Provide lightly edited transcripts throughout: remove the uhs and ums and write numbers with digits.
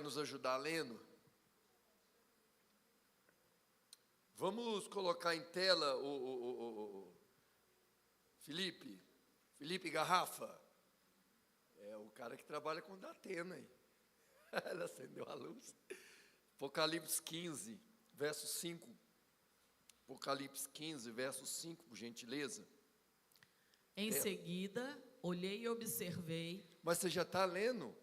nos ajudar lendo? Vamos colocar em tela o Felipe Garrafa. É o cara que trabalha com Datena aí. Ela acendeu a luz. Apocalipse 15, verso 5. Apocalipse 15, verso 5, por gentileza. Em seguida, olhei e observei. Mas você já está lendo?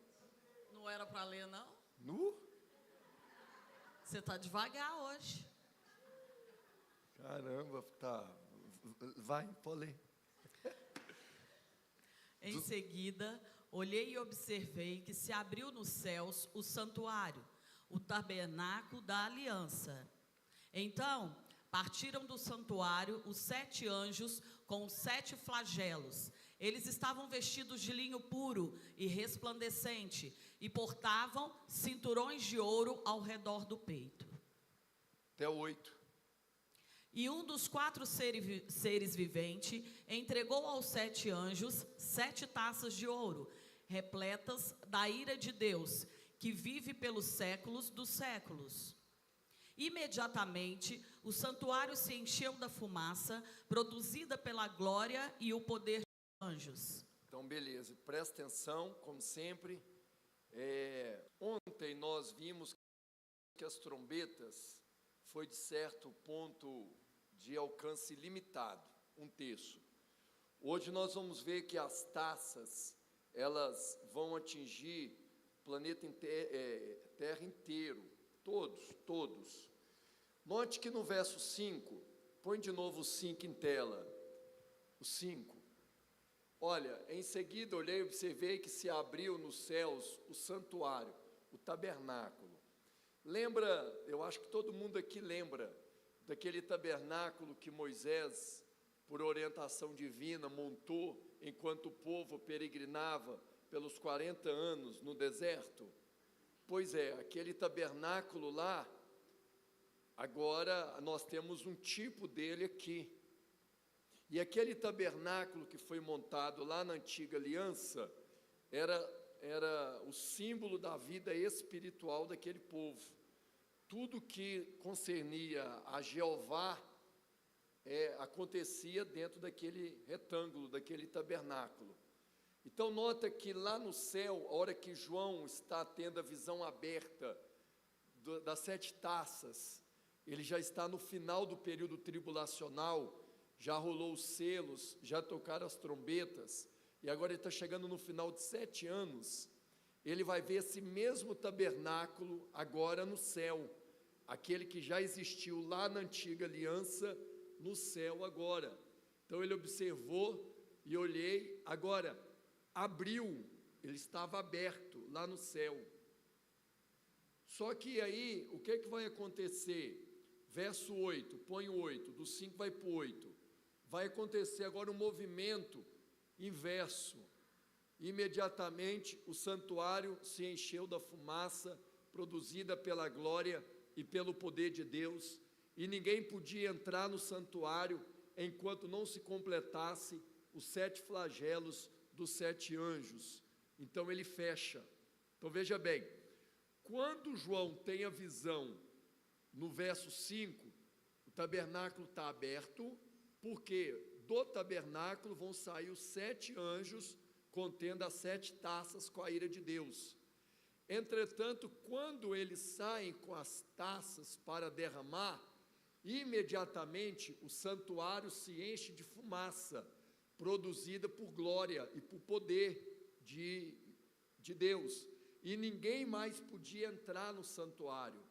Não era para ler, não? Nu? Você está devagar hoje. Caramba, tá. Vai, pode ler. Em seguida, olhei e observei que se abriu nos céus o santuário, o tabernáculo da aliança. Então, partiram do santuário os 7 anjos com os 7 flagelos. Eles estavam vestidos de linho puro e resplandecente e portavam cinturões de ouro ao redor do peito. Até 8. E um dos 4 seres viventes entregou aos 7 anjos 7 taças de ouro, repletas da ira de Deus, que vive pelos séculos dos séculos. Imediatamente, o santuário se encheu da fumaça, produzida pela glória e o poder dos anjos. Então, beleza, presta atenção, como sempre. Ontem nós vimos que as trombetas foi de certo ponto de alcance limitado, 1/3. Hoje nós vamos ver que as taças, elas vão atingir o planeta Terra inteiro, todos. Note que no verso 5, põe de novo o 5 em tela, o 5. Olha, em seguida olhei e observei que se abriu nos céus o santuário, o tabernáculo. Lembra, eu acho que todo mundo aqui lembra, daquele tabernáculo que Moisés, por orientação divina, montou enquanto o povo peregrinava pelos 40 anos no deserto? Pois é, aquele tabernáculo lá, agora nós temos um tipo dele aqui. E aquele tabernáculo que foi montado lá na antiga aliança, era o símbolo da vida espiritual daquele povo. Tudo que concernia a Jeová acontecia dentro daquele retângulo, daquele tabernáculo. Então nota que lá no céu, a hora que João está tendo a visão aberta das 7 taças, ele já está no final do período tribulacional, já rolou os selos, já tocaram as trombetas, e agora ele está chegando no final de 7 anos, ele vai ver esse mesmo tabernáculo agora no céu, aquele que já existiu lá na antiga aliança, no céu agora. Então ele observou e olhei, agora abriu, ele estava aberto lá no céu. Só que aí, o que vai acontecer? Verso 8, põe o 8, do 5 vai para o 8. Vai acontecer agora um movimento inverso. Imediatamente o santuário se encheu da fumaça produzida pela glória e pelo poder de Deus, e ninguém podia entrar no santuário enquanto não se completasse os 7 flagelos dos 7 anjos. Então ele fecha. Então veja bem, quando João tem a visão no verso 5, o tabernáculo está aberto, porque do tabernáculo vão sair os 7 anjos contendo as 7 taças com a ira de Deus. Entretanto, quando eles saem com as taças para derramar, imediatamente o santuário se enche de fumaça, produzida por glória e por poder de Deus, e ninguém mais podia entrar no santuário.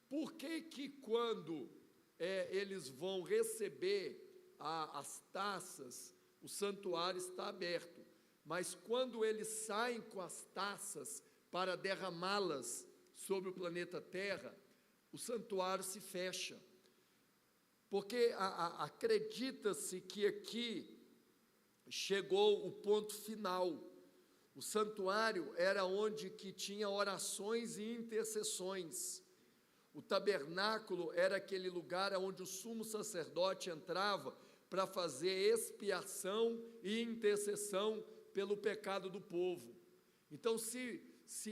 Por que quando eles vão receber as taças, o santuário está aberto, mas quando eles saem com as taças para derramá-las sobre o planeta Terra, o santuário se fecha, porque acredita-se que aqui chegou o ponto final. O santuário era onde que tinha orações e intercessões. O tabernáculo era aquele lugar onde o sumo sacerdote entrava para fazer expiação e intercessão pelo pecado do povo. Então, se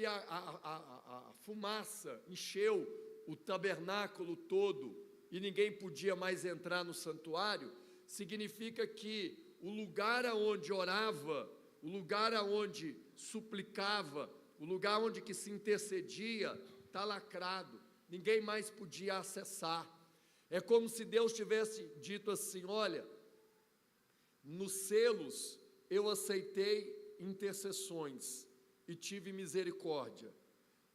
a fumaça encheu o tabernáculo todo e ninguém podia mais entrar no santuário, significa que o lugar aonde orava, o lugar aonde suplicava, o lugar onde que se intercedia, está lacrado, ninguém mais podia acessar. É como se Deus tivesse dito assim: olha, nos selos eu aceitei intercessões e tive misericórdia,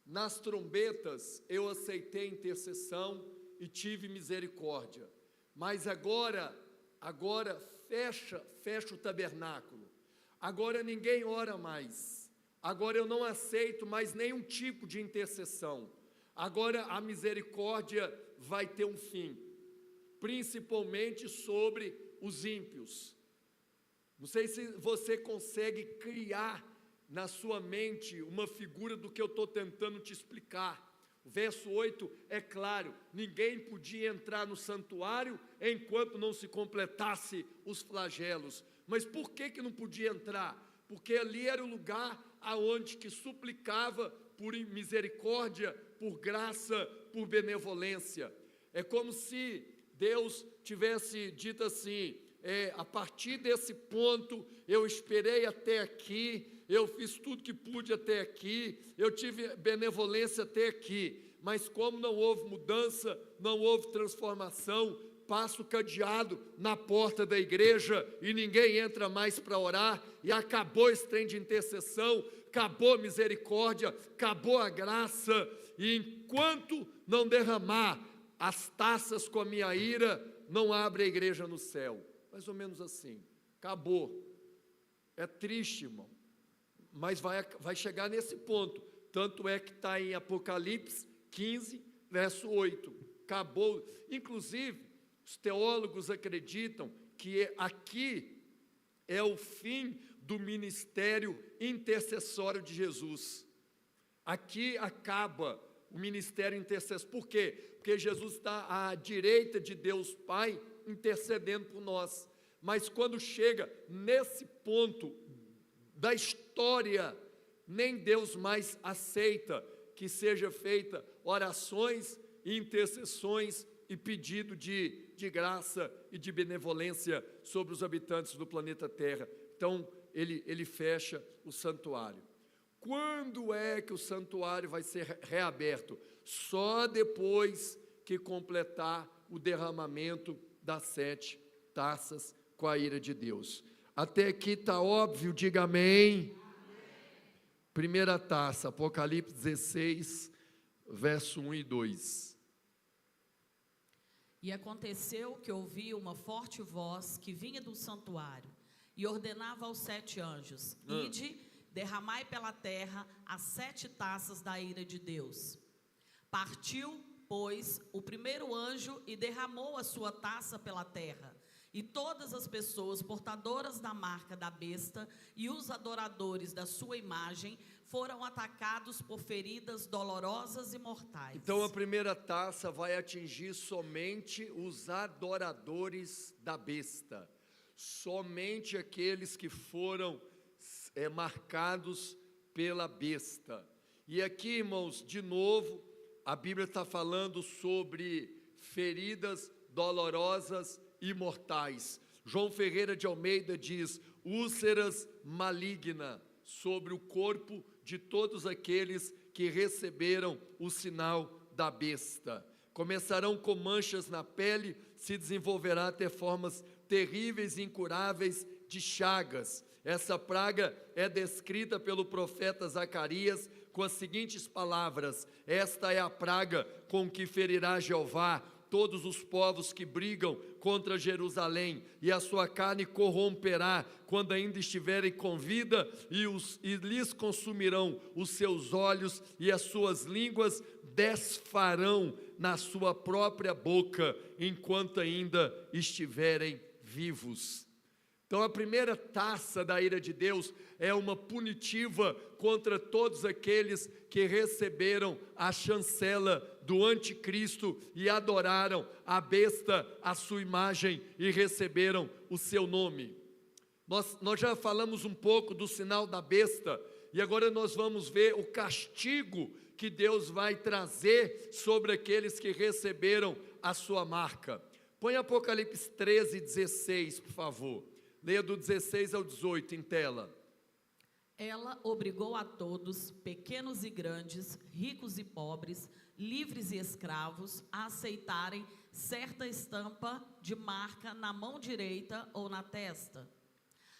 nas trombetas eu aceitei intercessão e tive misericórdia, mas agora fecha o tabernáculo, agora ninguém ora mais, agora eu não aceito mais nenhum tipo de intercessão, agora a misericórdia vai ter um fim, principalmente sobre os ímpios. Não sei se você consegue criar na sua mente uma figura do que eu estou tentando te explicar. O verso 8 é claro: ninguém podia entrar no santuário enquanto não se completasse os flagelos. Mas por que não podia entrar? Porque ali era o lugar aonde que suplicava por misericórdia, por graça, por benevolência. É como se Deus tivesse dito assim: a partir desse ponto, eu esperei até aqui, eu fiz tudo que pude até aqui, eu tive benevolência até aqui, mas como não houve mudança, não houve transformação, passa o cadeado na porta da igreja e ninguém entra mais para orar, e acabou esse trem de intercessão, acabou a misericórdia, acabou a graça, e enquanto não derramar as taças com a minha ira, não abre a igreja no céu. Mais ou menos assim, acabou. É triste, irmão, mas vai chegar nesse ponto. Tanto é que está em Apocalipse 15, verso 8. Acabou. Inclusive, os teólogos acreditam que aqui é o fim do ministério intercessório de Jesus. Aqui acaba o ministério intercessório. Por quê? Porque Jesus está à direita de Deus Pai, intercedendo por nós. Mas quando chega nesse ponto da história, nem Deus mais aceita que seja feita orações, intercessões e pedido de graça e de benevolência sobre os habitantes do planeta Terra. Então ele fecha o santuário. Quando é que o santuário vai ser reaberto? Só depois que completar o derramamento das 7 taças com a ira de Deus. Até aqui está óbvio, diga amém. Primeira taça, Apocalipse 16, verso 1 e 2. E aconteceu que ouvi uma forte voz que vinha do santuário e ordenava aos 7 anjos: ide, derramai pela terra as 7 taças da ira de Deus. Partiu, pois, o primeiro anjo e derramou a sua taça pela terra. E todas as pessoas portadoras da marca da besta e os adoradores da sua imagem foram atacados por feridas dolorosas e mortais. Então a primeira taça vai atingir somente os adoradores da besta, somente aqueles que foram marcados pela besta. E aqui, irmãos, de novo, a Bíblia está falando sobre feridas dolorosas e mortais. João Ferreira de Almeida diz: úlceras malignas sobre o corpo de todos aqueles que receberam o sinal da besta. Começarão com manchas na pele, se desenvolverá até formas terríveis e incuráveis de chagas. Essa praga é descrita pelo profeta Zacarias com as seguintes palavras: esta é a praga com que ferirá Jeová todos os povos que brigam contra Jerusalém, e a sua carne corromperá quando ainda estiverem com vida, e lhes consumirão os seus olhos, e as suas línguas desfarão na sua própria boca, enquanto ainda estiverem vivos. Então a primeira taça da ira de Deus é uma punitiva contra todos aqueles que receberam a chancela do anticristo e adoraram a besta, a sua imagem, e receberam o seu nome. Nós já falamos um pouco do sinal da besta, e agora nós vamos ver o castigo que Deus vai trazer sobre aqueles que receberam a sua marca. Põe Apocalipse 13:16, por favor. Leia do 16 ao 18 em tela. Ela obrigou a todos, pequenos e grandes, ricos e pobres, livres e escravos, a aceitarem certa estampa de marca na mão direita ou na testa,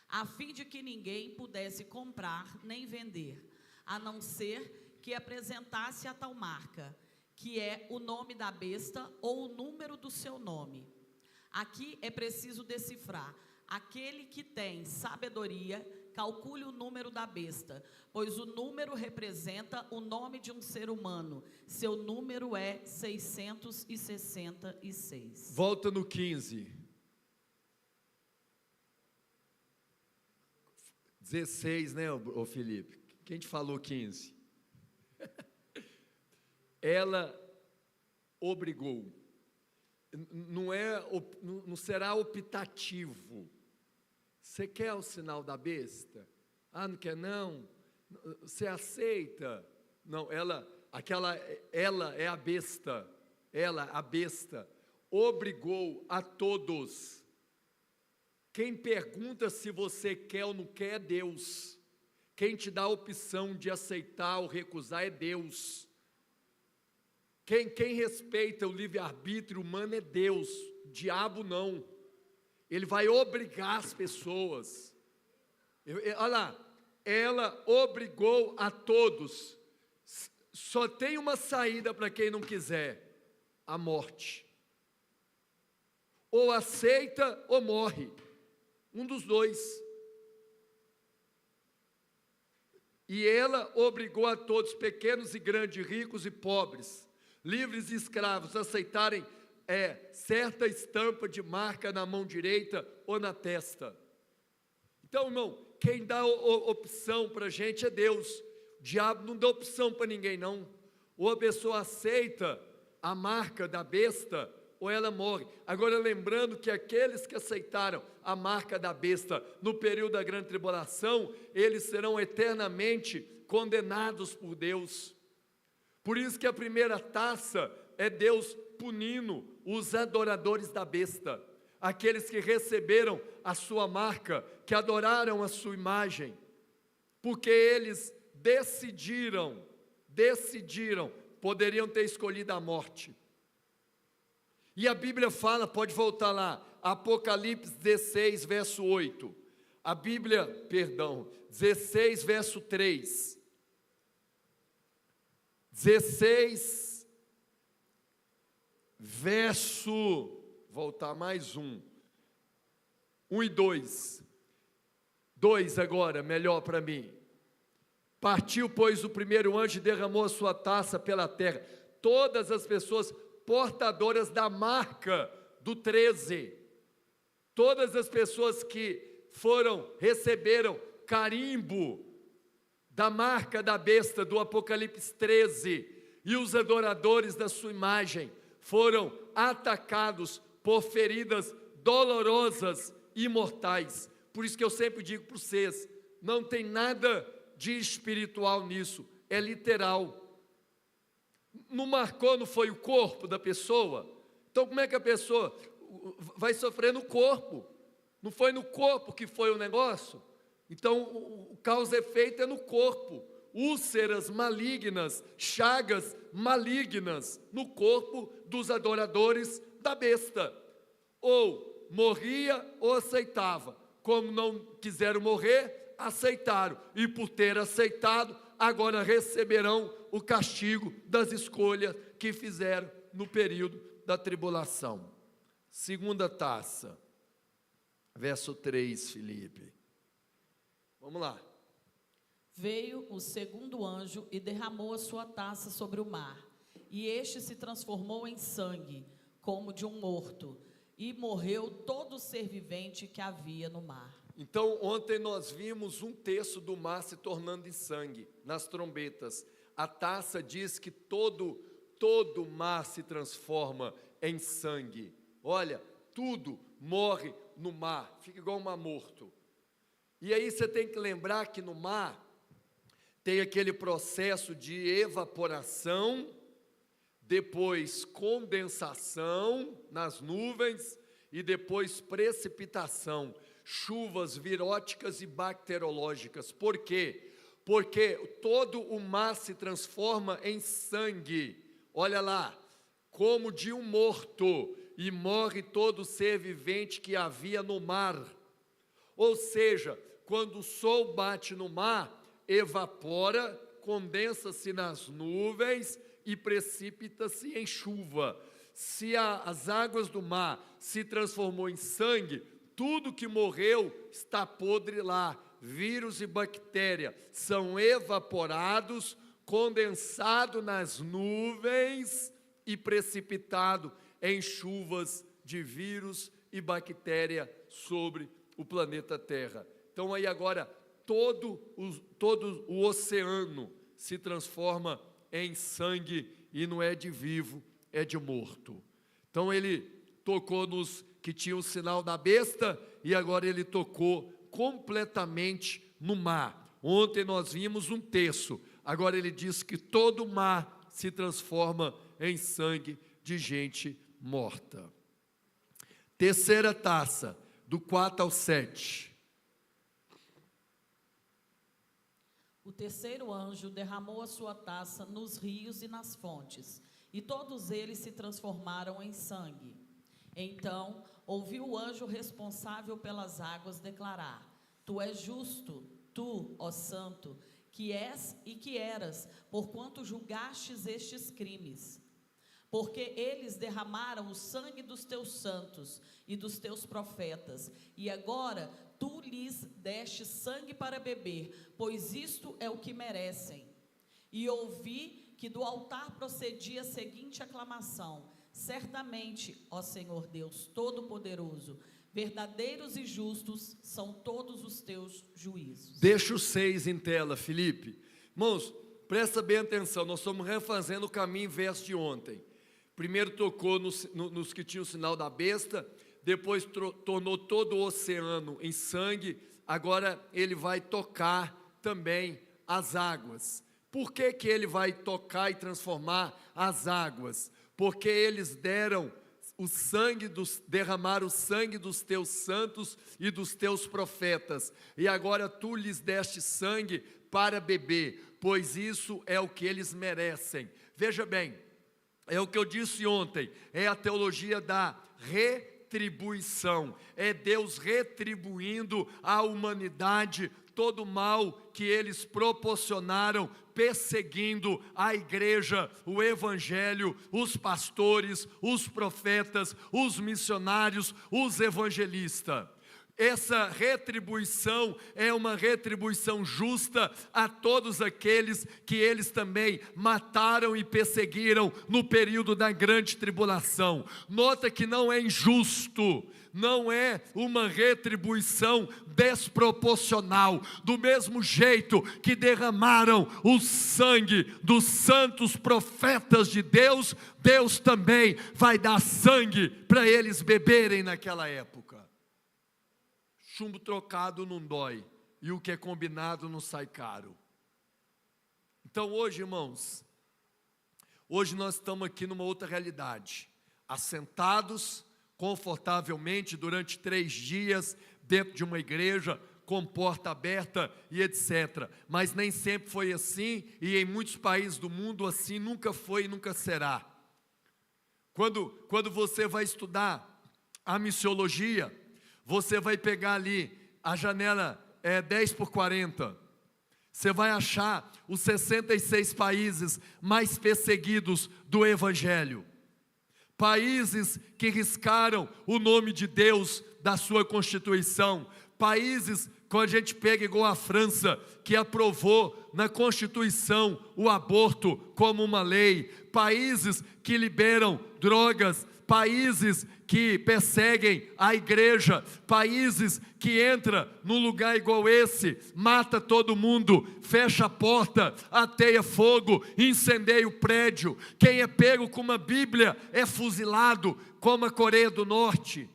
a fim de que ninguém pudesse comprar nem vender, a não ser que apresentasse a tal marca, que é o nome da besta ou o número do seu nome. Aqui é preciso decifrar. Aquele que tem sabedoria, calcule o número da besta, pois o número representa o nome de um ser humano. Seu número é 666. Volta no 15. 16, né, ô Felipe? Quem te falou 15? Ela obrigou. Não será optativo. Você quer o sinal da besta? Ah, não quer não? Você aceita? Não, ela é a besta. Ela, a besta, obrigou a todos. Quem pergunta se você quer ou não quer é Deus. Quem te dá a opção de aceitar ou recusar é Deus. Quem respeita o livre-arbítrio humano é Deus, o diabo não. Ele vai obrigar as pessoas. Olha lá, ela obrigou a todos. Só tem uma saída para quem não quiser: a morte. Ou aceita ou morre. Um dos dois. E ela obrigou a todos, pequenos e grandes, ricos e pobres, livres e escravos, a aceitarem certa estampa de marca na mão direita ou na testa. Então, irmão, quem dá opção para a gente é Deus. O diabo não dá opção para ninguém, não. Ou a pessoa aceita a marca da besta, ou ela morre. Agora, lembrando que aqueles que aceitaram a marca da besta no período da grande tribulação, eles serão eternamente condenados por Deus. Por isso que a primeira taça é Deus punindo os adoradores da besta, aqueles que receberam a sua marca, que adoraram a sua imagem, porque eles decidiram, poderiam ter escolhido a morte. E a Bíblia fala, pode voltar lá, Apocalipse 16, verso 8. A Bíblia, 16, verso 3. 16, verso, voltar mais 1 e 2. 2 agora, melhor para mim. Partiu, pois, o primeiro anjo e derramou a sua taça pela terra. Todas as pessoas portadoras da marca do 13, todas as pessoas que receberam carimbo da marca da besta do Apocalipse 13, e os adoradores da sua imagem foram atacados por feridas dolorosas e mortais. Por isso que eu sempre digo para vocês, não tem nada de espiritual nisso, é literal. Não marcou, não foi o corpo da pessoa? Então como é que a pessoa vai sofrer no corpo? Não foi no corpo que foi o negócio? Então o causa e efeito é no corpo. Úlceras malignas, chagas malignas no corpo dos adoradores da besta. Ou morria ou aceitava. Como não quiseram morrer, aceitaram. E por ter aceitado, agora receberão o castigo das escolhas que fizeram no período da tribulação. Segunda taça, verso 3, Felipe. Vamos lá. Veio o segundo anjo e derramou a sua taça sobre o mar, e este se transformou em sangue, como de um morto, e morreu todo ser vivente que havia no mar. Então, ontem nós vimos um terço do mar se tornando em sangue, nas trombetas. A taça diz que todo o mar se transforma em sangue. Olha, tudo morre no mar, fica igual um mar morto. E aí você tem que lembrar que no mar tem aquele processo de evaporação, depois condensação nas nuvens e depois precipitação, chuvas viróticas e bacteriológicas. Por quê? Porque todo o mar se transforma em sangue. Olha lá, como de um morto, e morre todo ser vivente que havia no mar. Ou seja, quando o sol bate no mar, evapora, condensa-se nas nuvens e precipita-se em chuva. Se as águas do mar se transformou em sangue, tudo que morreu está podre lá. Vírus e bactéria são evaporados, condensados nas nuvens e precipitado em chuvas de vírus e bactéria sobre o planeta Terra. Então aí agora todo o oceano se transforma em sangue e não é de vivo, é de morto. Então ele tocou nos que tinham o sinal da besta e agora ele tocou completamente no mar. Ontem nós vimos um terço, agora ele diz que todo o mar se transforma em sangue de gente morta. Terceira taça, do 4 ao 7. O terceiro anjo derramou a sua taça nos rios e nas fontes, e todos eles se transformaram em sangue. Então ouviu o anjo responsável pelas águas declarar: Tu és justo, tu, ó santo, que és e que eras, porquanto julgastes estes crimes. Porque eles derramaram o sangue dos teus santos e dos teus profetas, e agora tu lhes deste sangue para beber, pois isto é o que merecem. E ouvi que do altar procedia a seguinte aclamação: Certamente, ó Senhor Deus Todo-Poderoso, verdadeiros e justos são todos os teus juízos. Deixa o 6 em tela, Felipe. Irmãos, presta bem atenção, nós estamos refazendo o caminho inverso de ontem. Primeiro tocou nos que tinham o sinal da besta, depois tornou todo o oceano em sangue, agora ele vai tocar também as águas. Por que que ele vai tocar e transformar as águas? Porque eles derramaram o sangue dos teus santos e dos teus profetas, e agora tu lhes deste sangue para beber, pois isso é o que eles merecem. Veja bem, é o que eu disse ontem, é a teologia da retribuição, é Deus retribuindo à humanidade todo o mal que eles proporcionaram, perseguindo a igreja, o evangelho, os pastores, os profetas, os missionários, os evangelistas. Essa retribuição é uma retribuição justa a todos aqueles que eles também mataram e perseguiram no período da grande tribulação. Nota que não é injusto, não é uma retribuição desproporcional. Do mesmo jeito que derramaram o sangue dos santos profetas de Deus, Deus também vai dar sangue para eles beberem naquela época. Chumbo trocado não dói, e o que é combinado não sai caro. Então hoje, irmãos, hoje nós estamos aqui numa outra realidade, assentados confortavelmente durante 3 dias, dentro de uma igreja, com porta aberta e etc. Mas nem sempre foi assim, e em muitos países do mundo assim nunca foi e nunca será. Quando você vai estudar a missiologia, você vai pegar ali a janela 10x40, você vai achar os 66 países mais perseguidos do Evangelho. Países que riscaram o nome de Deus da sua Constituição. Países, quando a gente pega igual a França, que aprovou na Constituição o aborto como uma lei. Países que liberam drogas. Países que perseguem a igreja, países que entra num lugar igual esse, mata todo mundo, fecha a porta, ateia fogo, incendeia o prédio. Quem é pego com uma Bíblia é fuzilado, como a Coreia do Norte.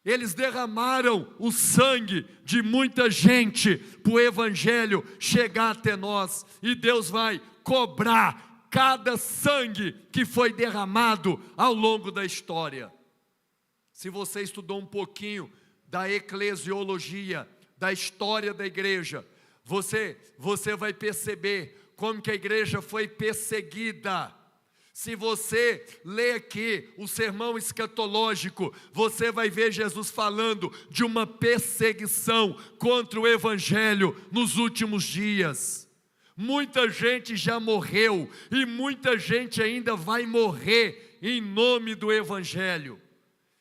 Eles derramaram o sangue de muita gente para o evangelho chegar até nós. E Deus vai cobrar cada sangue que foi derramado ao longo da história. Se você estudou um pouquinho da eclesiologia, da história da igreja, você vai perceber como que a igreja foi perseguida. Se você ler aqui o sermão escatológico, você vai ver Jesus falando de uma perseguição contra o evangelho nos últimos dias. Muita gente já morreu e muita gente ainda vai morrer em nome do evangelho.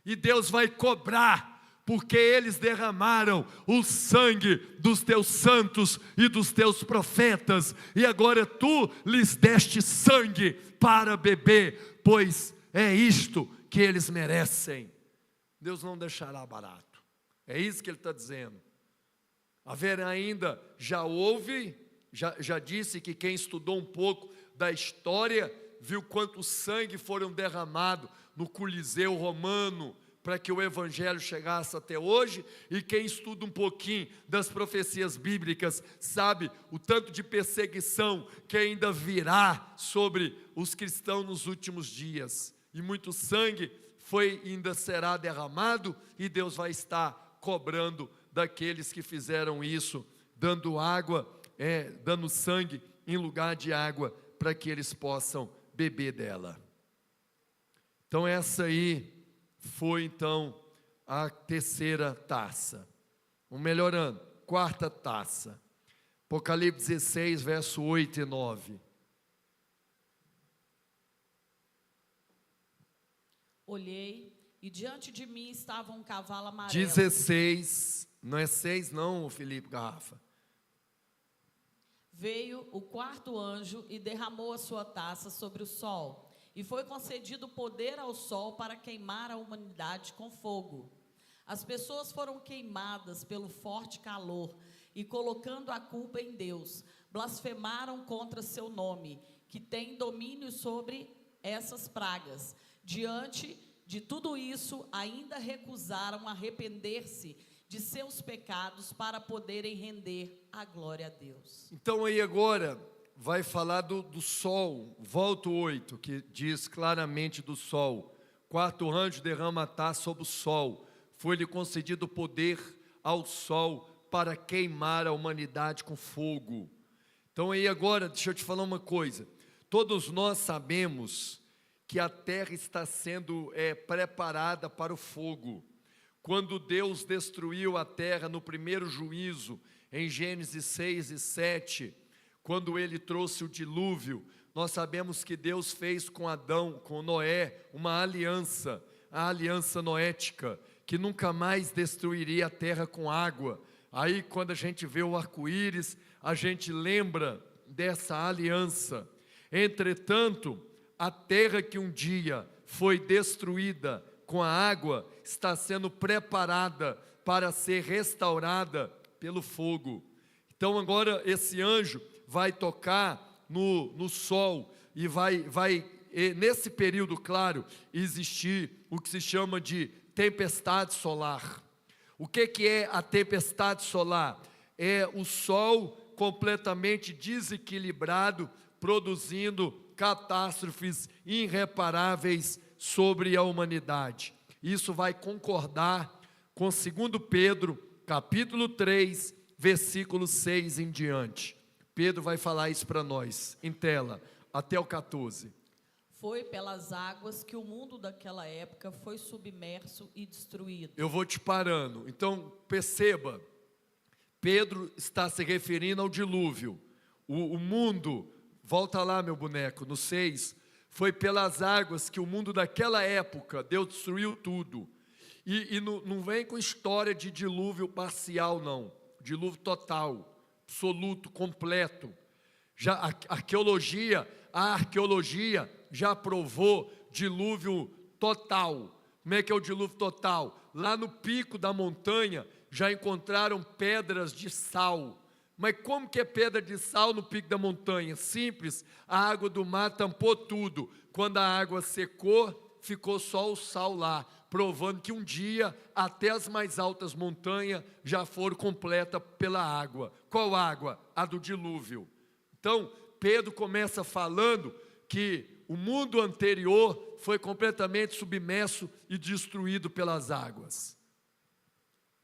E Deus vai cobrar, porque eles derramaram o sangue dos teus santos e dos teus profetas, e agora tu lhes deste sangue para beber, pois é isto que eles merecem. Deus não deixará barato, é isso que Ele está dizendo. Haverá ainda, já disse que quem estudou um pouco da história, viu quanto sangue foram derramado no Coliseu romano, para que o evangelho chegasse até hoje, e quem estuda um pouquinho das profecias bíblicas, sabe o tanto de perseguição que ainda virá sobre os cristãos nos últimos dias, e muito sangue ainda será derramado, e Deus vai estar cobrando daqueles que fizeram isso, dando sangue em lugar de água, para que eles possam beber dela. Então essa aí foi então a terceira taça. Vamos melhorando. Quarta taça. Apocalipse 16, verso 8 e 9. Olhei e diante de mim estava um cavalo amarelo. 16, não é 6 não, Felipe Garrafa. Veio o quarto anjo e derramou a sua taça sobre o sol. E foi concedido poder ao sol para queimar a humanidade com fogo. As pessoas foram queimadas pelo forte calor e, colocando a culpa em Deus, blasfemaram contra seu nome, que tem domínio sobre essas pragas. Diante de tudo isso, ainda recusaram arrepender-se de seus pecados para poderem render a glória a Deus. Então aí agora vai falar do sol, volta 8, que diz claramente do sol. Quarto anjo derrama a taça sobre o sol. Foi-lhe concedido poder ao sol para queimar a humanidade com fogo. Então aí agora, deixa eu te falar uma coisa. Todos nós sabemos que a terra está sendo preparada para o fogo. Quando Deus destruiu a terra no primeiro juízo, em Gênesis 6 e 7, quando Ele trouxe o dilúvio, nós sabemos que Deus fez com Adão, com Noé, uma aliança, a aliança noética, que nunca mais destruiria a terra com água. Aí quando a gente vê o arco-íris, a gente lembra dessa aliança. Entretanto, a terra que um dia foi destruída com a água, está sendo preparada para ser restaurada pelo fogo. Então agora esse anjo vai tocar no sol e vai nesse período, claro, existir o que se chama de tempestade solar. O que é a tempestade solar? É o sol completamente desequilibrado, produzindo catástrofes irreparáveis sobre a humanidade. Isso vai concordar com 2 Pedro, capítulo 3, versículo 6 em diante. Pedro vai falar isso para nós, em tela, até o 14. Foi pelas águas que o mundo daquela época foi submerso e destruído. Eu vou te parando. Então, perceba, Pedro está se referindo ao dilúvio. O mundo, volta lá meu boneco, no 6, foi pelas águas que o mundo daquela época, Deus destruiu tudo. E não vem com história de dilúvio parcial não, dilúvio total, absoluto, completo. Já a arqueologia já provou dilúvio total. Como é que é o dilúvio total? Lá no pico da montanha já encontraram pedras de sal. Mas como que é pedra de sal no pico da montanha? Simples, a água do mar tampou tudo. Quando a água secou, ficou só o sal lá, provando que um dia até as mais altas montanhas já foram completas pela água. Qual água? A do dilúvio. Então, Pedro começa falando que o mundo anterior foi completamente submerso e destruído pelas águas.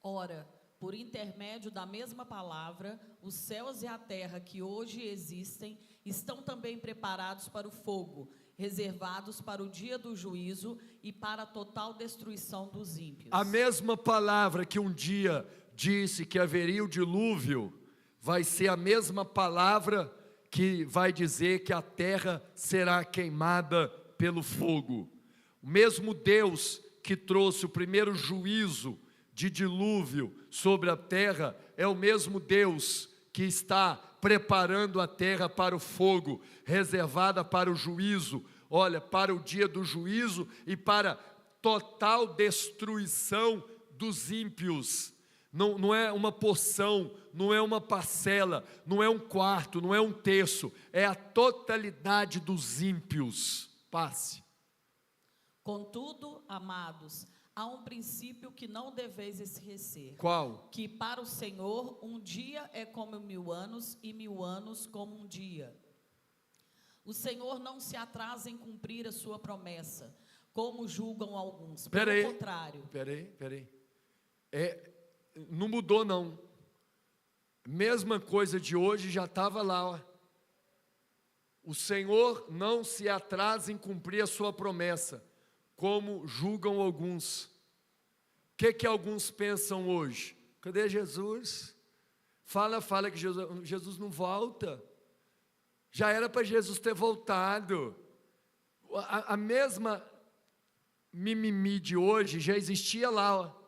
Ora, por intermédio da mesma palavra, os céus e a terra que hoje existem estão também preparados para o fogo, reservados para o dia do juízo e para a total destruição dos ímpios. A mesma palavra que um dia disse que haveria o dilúvio, vai ser a mesma palavra que vai dizer que a terra será queimada pelo fogo. O mesmo Deus que trouxe o primeiro juízo de dilúvio sobre a terra, é o mesmo Deus que está preparando a terra para o fogo, reservada para o juízo, olha, para o dia do juízo e para total destruição dos ímpios. Não é uma porção, não é uma parcela, não é um quarto, não é um terço, é a totalidade dos ímpios. Passe. Contudo, amados, há um princípio que não deveis esquecer. Qual? Que para o Senhor um dia é como 1000 anos e 1000 anos como um dia. O Senhor não se atrasa em cumprir a sua promessa, como julgam alguns. Pelo contrário. Peraí. Não mudou não. Mesma coisa de hoje já estava lá, ó. O Senhor não se atrasa em cumprir a sua promessa, como julgam alguns. O que alguns pensam hoje? Cadê Jesus? Fala que Jesus não volta. Já era para Jesus ter voltado. A mesma mimimi de hoje já existia lá, ó.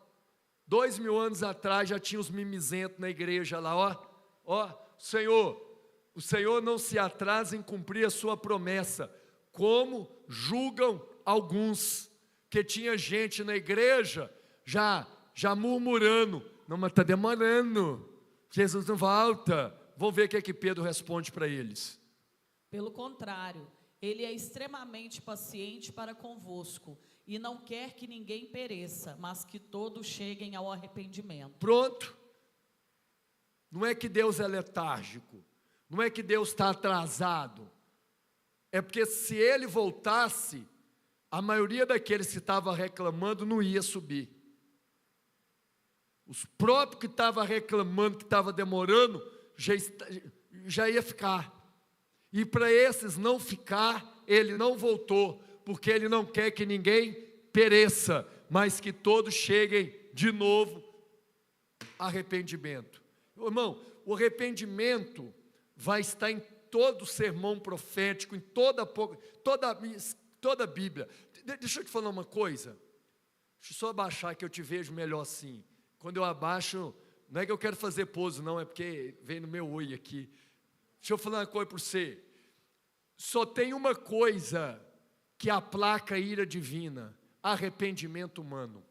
2000 anos atrás já tinha os mimizentos na igreja lá, ó. O Senhor não se atrasa em cumprir a sua promessa, como julgam alguns, que tinha gente na igreja já murmurando, não, mas está demorando, Jesus não volta. Vamos ver o que Pedro responde para eles. Pelo contrário, ele é extremamente paciente para convosco, e não quer que ninguém pereça, mas que todos cheguem ao arrependimento. Pronto. Não é que Deus é letárgico, não é que Deus está atrasado, é porque se Ele voltasse, a maioria daqueles que estavam reclamando não ia subir. Os próprios que estavam reclamando que estava demorando, já ia ficar. E para esses não ficar, Ele não voltou, porque Ele não quer que ninguém pereça, mas que todos cheguem de novo a arrependimento. Irmão, o arrependimento vai estar em todo o sermão profético, em toda a Bíblia. Deixa eu te falar uma coisa. Deixa eu só abaixar que eu te vejo melhor assim. Quando eu abaixo, não é que eu quero fazer pose, não, é porque vem no meu oi aqui. Deixa eu falar uma coisa para você. Só tem uma coisa que aplaca a ira divina: arrependimento humano.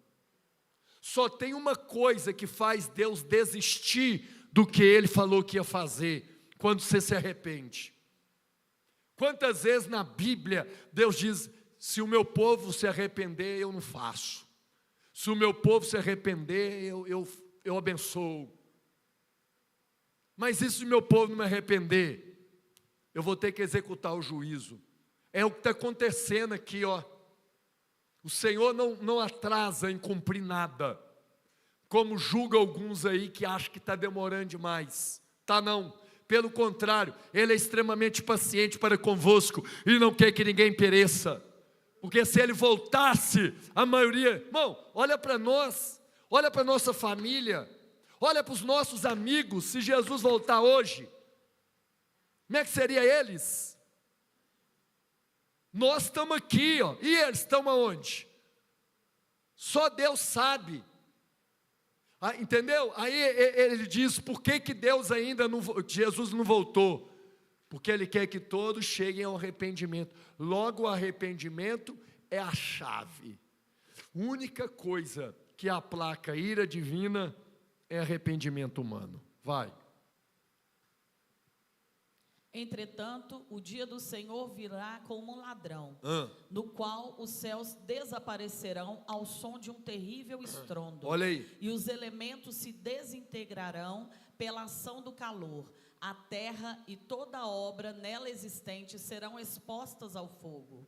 Só tem uma coisa que faz Deus desistir do que Ele falou que ia fazer, quando você se arrepende. Quantas vezes na Bíblia Deus diz: se o meu povo se arrepender, eu não faço. Se o meu povo se arrepender, eu abençoo. Mas e se o meu povo não me arrepender? Eu vou ter que executar o juízo. É o que está acontecendo aqui, ó. O Senhor não atrasa em cumprir nada, como julga alguns aí que acham que está demorando demais. Tá não. Pelo contrário, Ele é extremamente paciente para convosco e não quer que ninguém pereça. Porque se Ele voltasse, a maioria... Irmão, olha para nós, olha para nossa família, olha para os nossos amigos. Se Jesus voltar hoje, como é que seria eles? Nós estamos aqui, ó, e eles estão aonde? Só Deus sabe. Entendeu? Aí ele diz, por que Deus ainda não, Jesus não voltou? Porque Ele quer que todos cheguem ao arrependimento. Logo, o arrependimento é a chave. A única coisa que aplaca a ira divina é arrependimento humano. Vai. Entretanto, o dia do Senhor virá como um ladrão, Ah, no qual os céus desaparecerão ao som de um terrível estrondo, olha aí. e os elementos se desintegrarão pela ação do calor. A terra e toda a obra nela existente serão expostas ao fogo.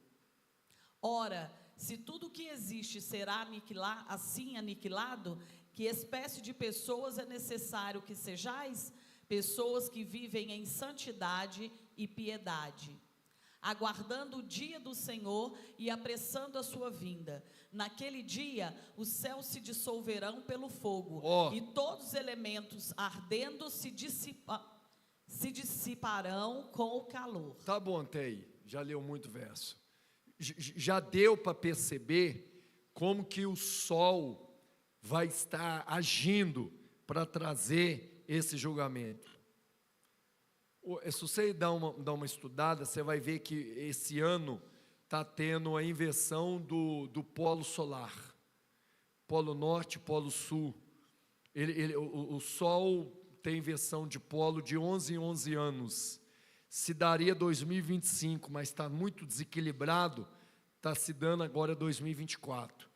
Ora, se tudo que existe será assim aniquilado, que espécie de pessoas é necessário que sejais? Pessoas que vivem em santidade e piedade, aguardando o dia do Senhor e apressando a sua vinda. Naquele dia, os céus se dissolverão pelo fogo, e todos os elementos ardendo se dissiparão com o calor. Tá bom, Tei, já leu muito verso. Já deu para perceber como que o sol vai estar agindo para trazer esse julgamento. Se você dar uma estudada, você vai ver que esse ano está tendo a inversão do polo solar, polo norte, polo sul. O sol tem inversão de polo de 11 em 11 anos. Se daria 2025, mas está muito desequilibrado, está se dando agora 2024.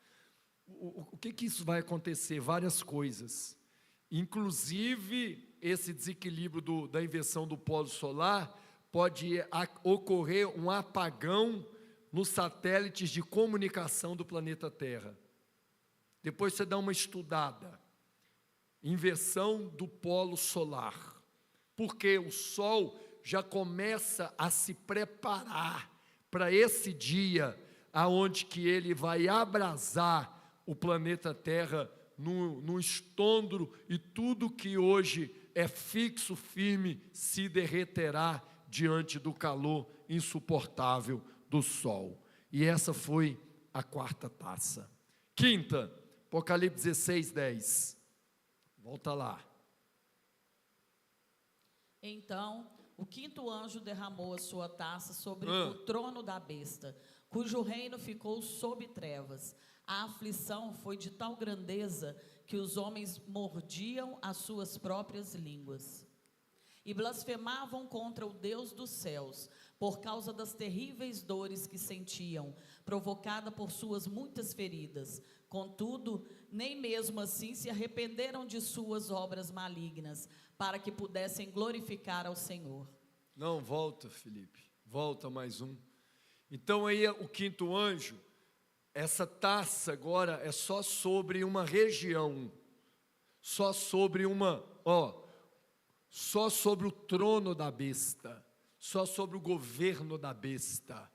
O que isso vai acontecer? Várias coisas. Inclusive, esse desequilíbrio da inversão do polo solar, pode ocorrer um apagão nos satélites de comunicação do planeta Terra. Depois você dá uma estudada. Inversão do polo solar. Porque o Sol já começa a se preparar para esse dia, aonde que ele vai abrasar o planeta Terra no estôndro, e tudo que hoje é fixo, firme, se derreterá diante do calor insuportável do sol. E essa foi a quarta taça. Quinta, Apocalipse 16, 10. Volta lá. Então, o quinto anjo derramou a sua taça sobre o trono da besta, cujo reino ficou sob trevas. A aflição foi de tal grandeza que os homens mordiam as suas próprias línguas e blasfemavam contra o Deus dos céus, por causa das terríveis dores que sentiam, provocada por suas muitas feridas. Contudo, nem mesmo assim se arrependeram de suas obras malignas, para que pudessem glorificar ao Senhor. Não, volta, Felipe, volta mais um. Então aí o quinto anjo, essa taça agora é só sobre uma região, só sobre só sobre o trono da besta, só sobre o governo da besta,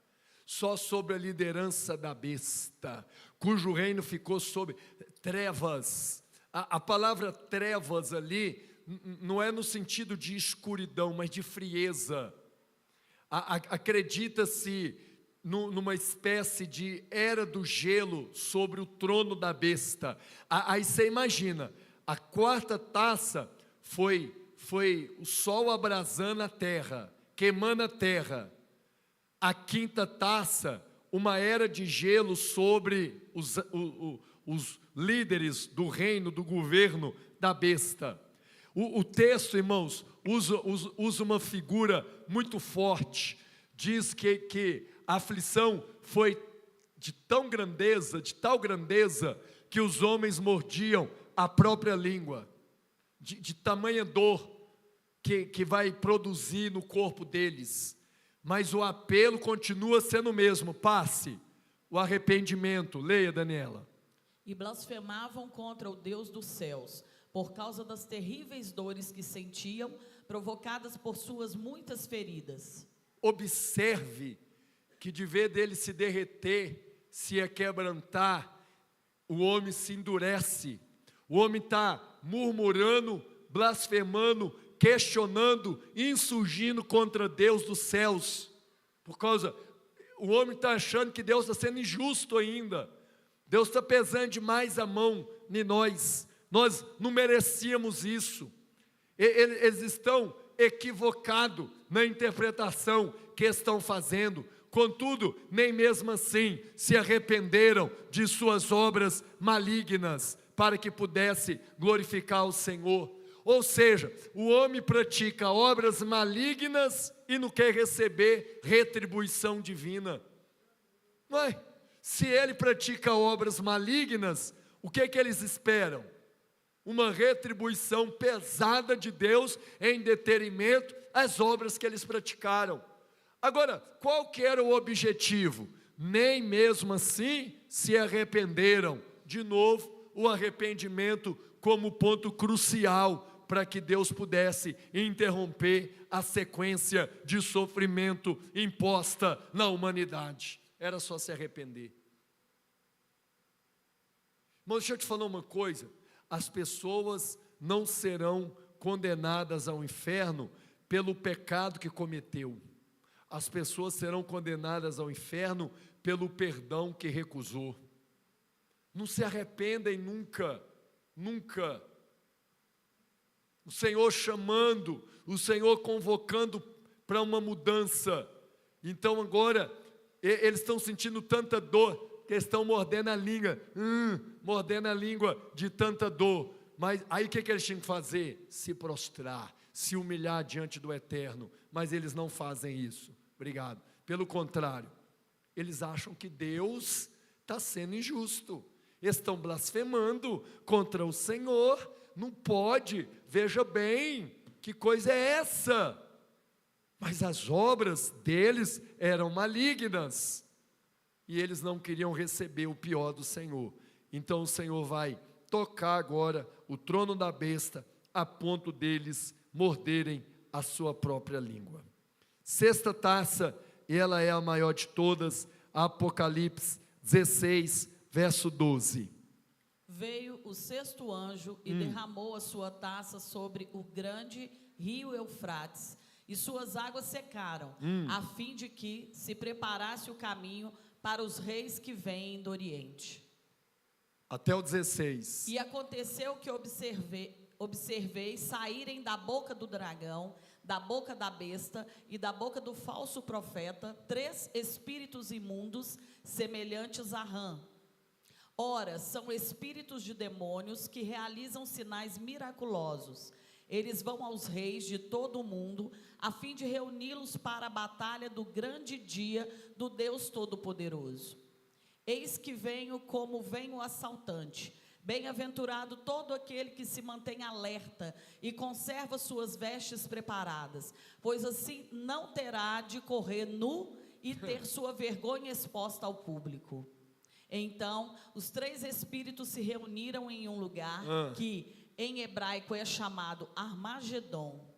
só sobre a liderança da besta, cujo reino ficou sob trevas. A palavra trevas ali não é no sentido de escuridão, mas de frieza. Acredita-se numa espécie de era do gelo sobre o trono da besta. Aí você imagina, a quarta taça foi o sol abrasando a terra, queimando a terra. A quinta taça, uma era de gelo sobre os líderes do reino, do governo da besta. O texto, irmãos, usa uma figura muito forte. Diz que a aflição foi de tal grandeza, que os homens mordiam a própria língua, de tamanha dor que vai produzir no corpo deles. Mas o apelo continua sendo o mesmo: passe, o arrependimento. Leia, Daniela. E blasfemavam contra o Deus dos céus, por causa das terríveis dores que sentiam, provocadas por suas muitas feridas. Observe que de vez dele se derreter, se aquebrantar, o homem se endurece. O homem está murmurando, blasfemando, questionando, insurgindo contra Deus dos céus. Por causa, o homem está achando que Deus está sendo injusto ainda. Deus está pesando demais a mão em nós. Nós não merecíamos isso. Eles estão equivocados na interpretação que estão fazendo. Contudo, nem mesmo assim se arrependeram de suas obras malignas, para que pudesse glorificar o Senhor. Ou seja, o homem pratica obras malignas e não quer receber retribuição divina. Mas, se ele pratica obras malignas, o que eles esperam? Uma retribuição pesada de Deus em detrimento às obras que eles praticaram. Agora, qual que era o objetivo? Nem mesmo assim se arrependeram. De novo, o arrependimento como ponto crucial para que Deus pudesse interromper a sequência de sofrimento imposta na humanidade. Era só se arrepender. Mas deixa eu te falar uma coisa, as pessoas não serão condenadas ao inferno pelo pecado que cometeu. As pessoas serão condenadas ao inferno pelo perdão que recusou. Não se arrependem nunca, nunca. O Senhor chamando, o Senhor convocando para uma mudança. Então agora, eles estão sentindo tanta dor, que estão mordendo a língua de tanta dor. Mas aí o que eles tinham que fazer? Se prostrar, se humilhar diante do Eterno. Mas eles não fazem isso. Obrigado. Pelo contrário, eles acham que Deus está sendo injusto. Estão blasfemando contra o Senhor. Não pode, veja bem, que coisa é essa? Mas as obras deles eram malignas. E eles não queriam receber o pior do Senhor. Então o Senhor vai tocar agora o trono da besta, a ponto deles morderem a sua própria língua. Sexta taça, ela é a maior de todas, Apocalipse 16, verso 12. Veio o sexto anjo e derramou a sua taça sobre o grande rio Eufrates, e suas águas secaram, a fim de que se preparasse o caminho para os reis que vêm do Oriente. Até o 16. E aconteceu que observei saírem da boca do dragão, da boca da besta e da boca do falso profeta 3 espíritos imundos, semelhantes a rã. Ora, são espíritos de demônios que realizam sinais miraculosos. Eles vão aos reis de todo o mundo, a fim de reuni-los para a batalha do grande dia do Deus Todo-Poderoso. Eis que venho como vem o assaltante. Bem-aventurado todo aquele que se mantém alerta e conserva suas vestes preparadas, pois assim não terá de correr nu e ter sua vergonha exposta ao público. Então, os 3 espíritos se reuniram em um lugar que em hebraico é chamado Armagedon.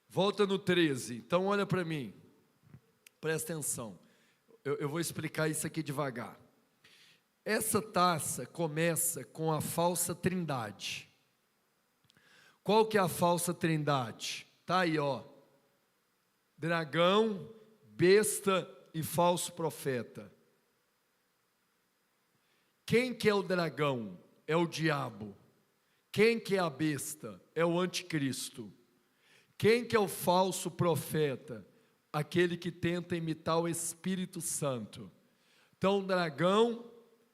Volta no 13, então olha para mim, presta atenção, eu vou explicar isso aqui devagar. Essa taça começa com a falsa trindade. Qual que é a falsa trindade? Está aí, ó, dragão, besta e falso profeta. Quem que é o dragão? É o diabo. Quem que é a besta? É o anticristo. Quem que é o falso profeta? Aquele que tenta imitar o Espírito Santo. Então o dragão,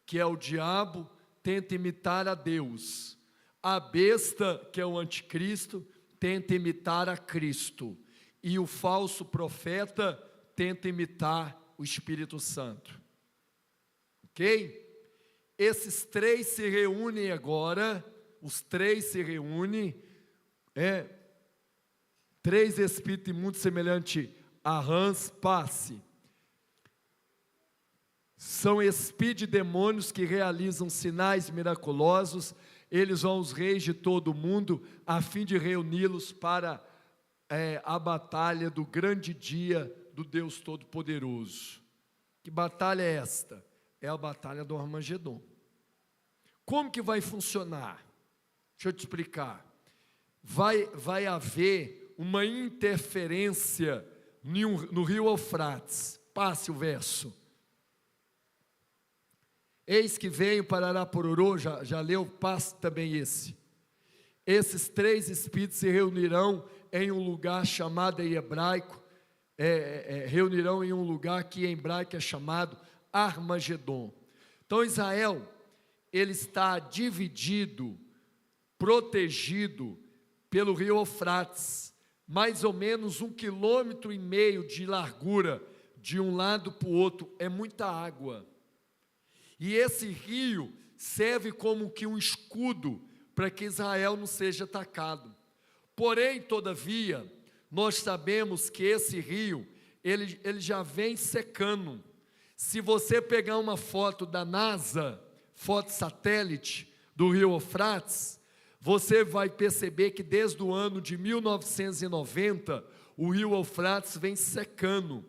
que é o diabo, tenta imitar a Deus. A besta, que é o anticristo, tenta imitar a Cristo. E o falso profeta tenta imitar o Espírito Santo. Ok? Esses 3 se reúnem agora, os 3 se reúnem, 3 espíritos imundos semelhantes a rãs, passe. São espíritos de demônios que realizam sinais miraculosos, eles vão aos reis de todo o mundo, a fim de reuni-los para a batalha do grande dia do Deus Todo-Poderoso. Que batalha é esta? É a batalha do Armagedon. Como que vai funcionar? Deixa eu te explicar. Vai haver uma interferência no rio Eufrates. Passe o verso. Eis que venho para Arapororô, já leu, passe também esse. Esses 3 espíritos se reunirão em um lugar chamado em hebraico, reunirão em um lugar que em hebraico é chamado Armagedon. Então Israel, ele está dividido, protegido pelo rio Eufrates, mais ou menos 1,5 quilômetro de largura, de um lado para o outro, é muita água. E esse rio serve como que um escudo para que Israel não seja atacado. Porém, todavia, nós sabemos que esse rio, ele já vem secando. Se você pegar uma foto da NASA, foto satélite do rio Eufrates, você vai perceber que desde o ano de 1990, o rio Eufrates vem secando.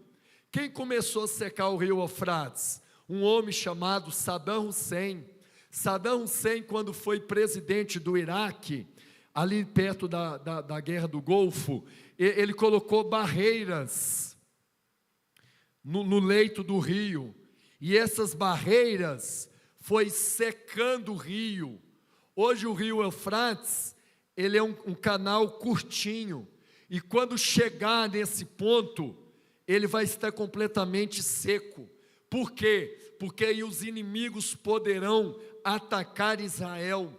Quem começou a secar o rio Eufrates? Um homem chamado Saddam Hussein. Saddam Hussein, quando foi presidente do Iraque, ali perto da Guerra do Golfo, ele colocou barreiras no leito do rio, e essas barreiras foi secando o rio. Hoje o rio Eufrates, ele é um canal curtinho, e quando chegar nesse ponto, ele vai estar completamente seco. Por quê? Porque aí os inimigos poderão atacar Israel.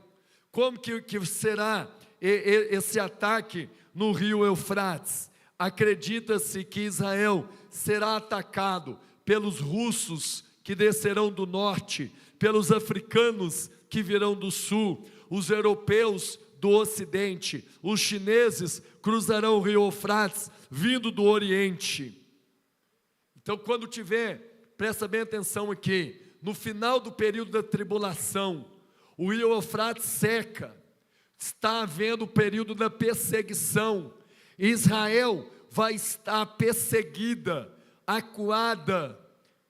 Como que será esse ataque no rio Eufrates? Acredita-se que Israel será atacado pelos russos que descerão do norte, pelos africanos que virão do sul, os europeus do ocidente, os chineses cruzarão o rio Eufrates vindo do oriente. Então, quando tiver, presta bem atenção aqui, no final do período da tribulação, o rio Eufrates seca, está havendo o período da perseguição. Israel vai estar perseguida, acuada,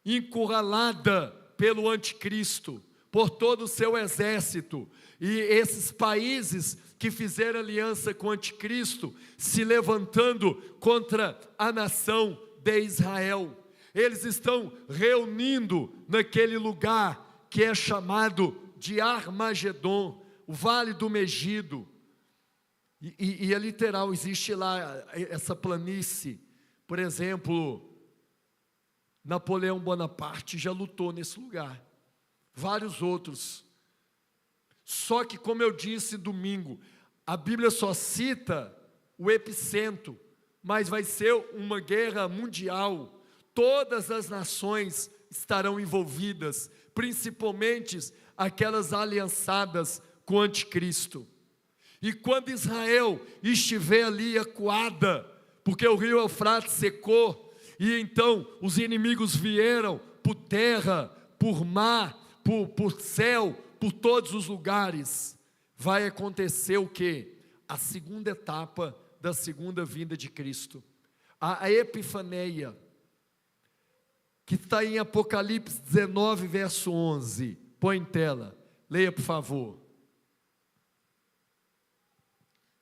encurralada pelo anticristo, por todo o seu exército. E esses países que fizeram aliança com o anticristo, se levantando contra a nação de Israel. Eles estão reunindo naquele lugar que é chamado de Armagedon, o Vale do Megido. E é literal, existe lá essa planície. Por exemplo, Napoleão Bonaparte já lutou nesse lugar. Vários outros. Só que, como eu disse domingo, a Bíblia só cita o epicentro, mas vai ser uma guerra mundial. Todas as nações estarão envolvidas, principalmente aquelas aliançadas com o anticristo. E quando Israel estiver ali acuada, porque o rio Eufrates secou, e então os inimigos vieram por terra, por mar, por céu, por todos os lugares, vai acontecer o quê? A segunda etapa da segunda vinda de Cristo, a epifaneia, que está em Apocalipse 19, verso 11, põe em tela, leia por favor.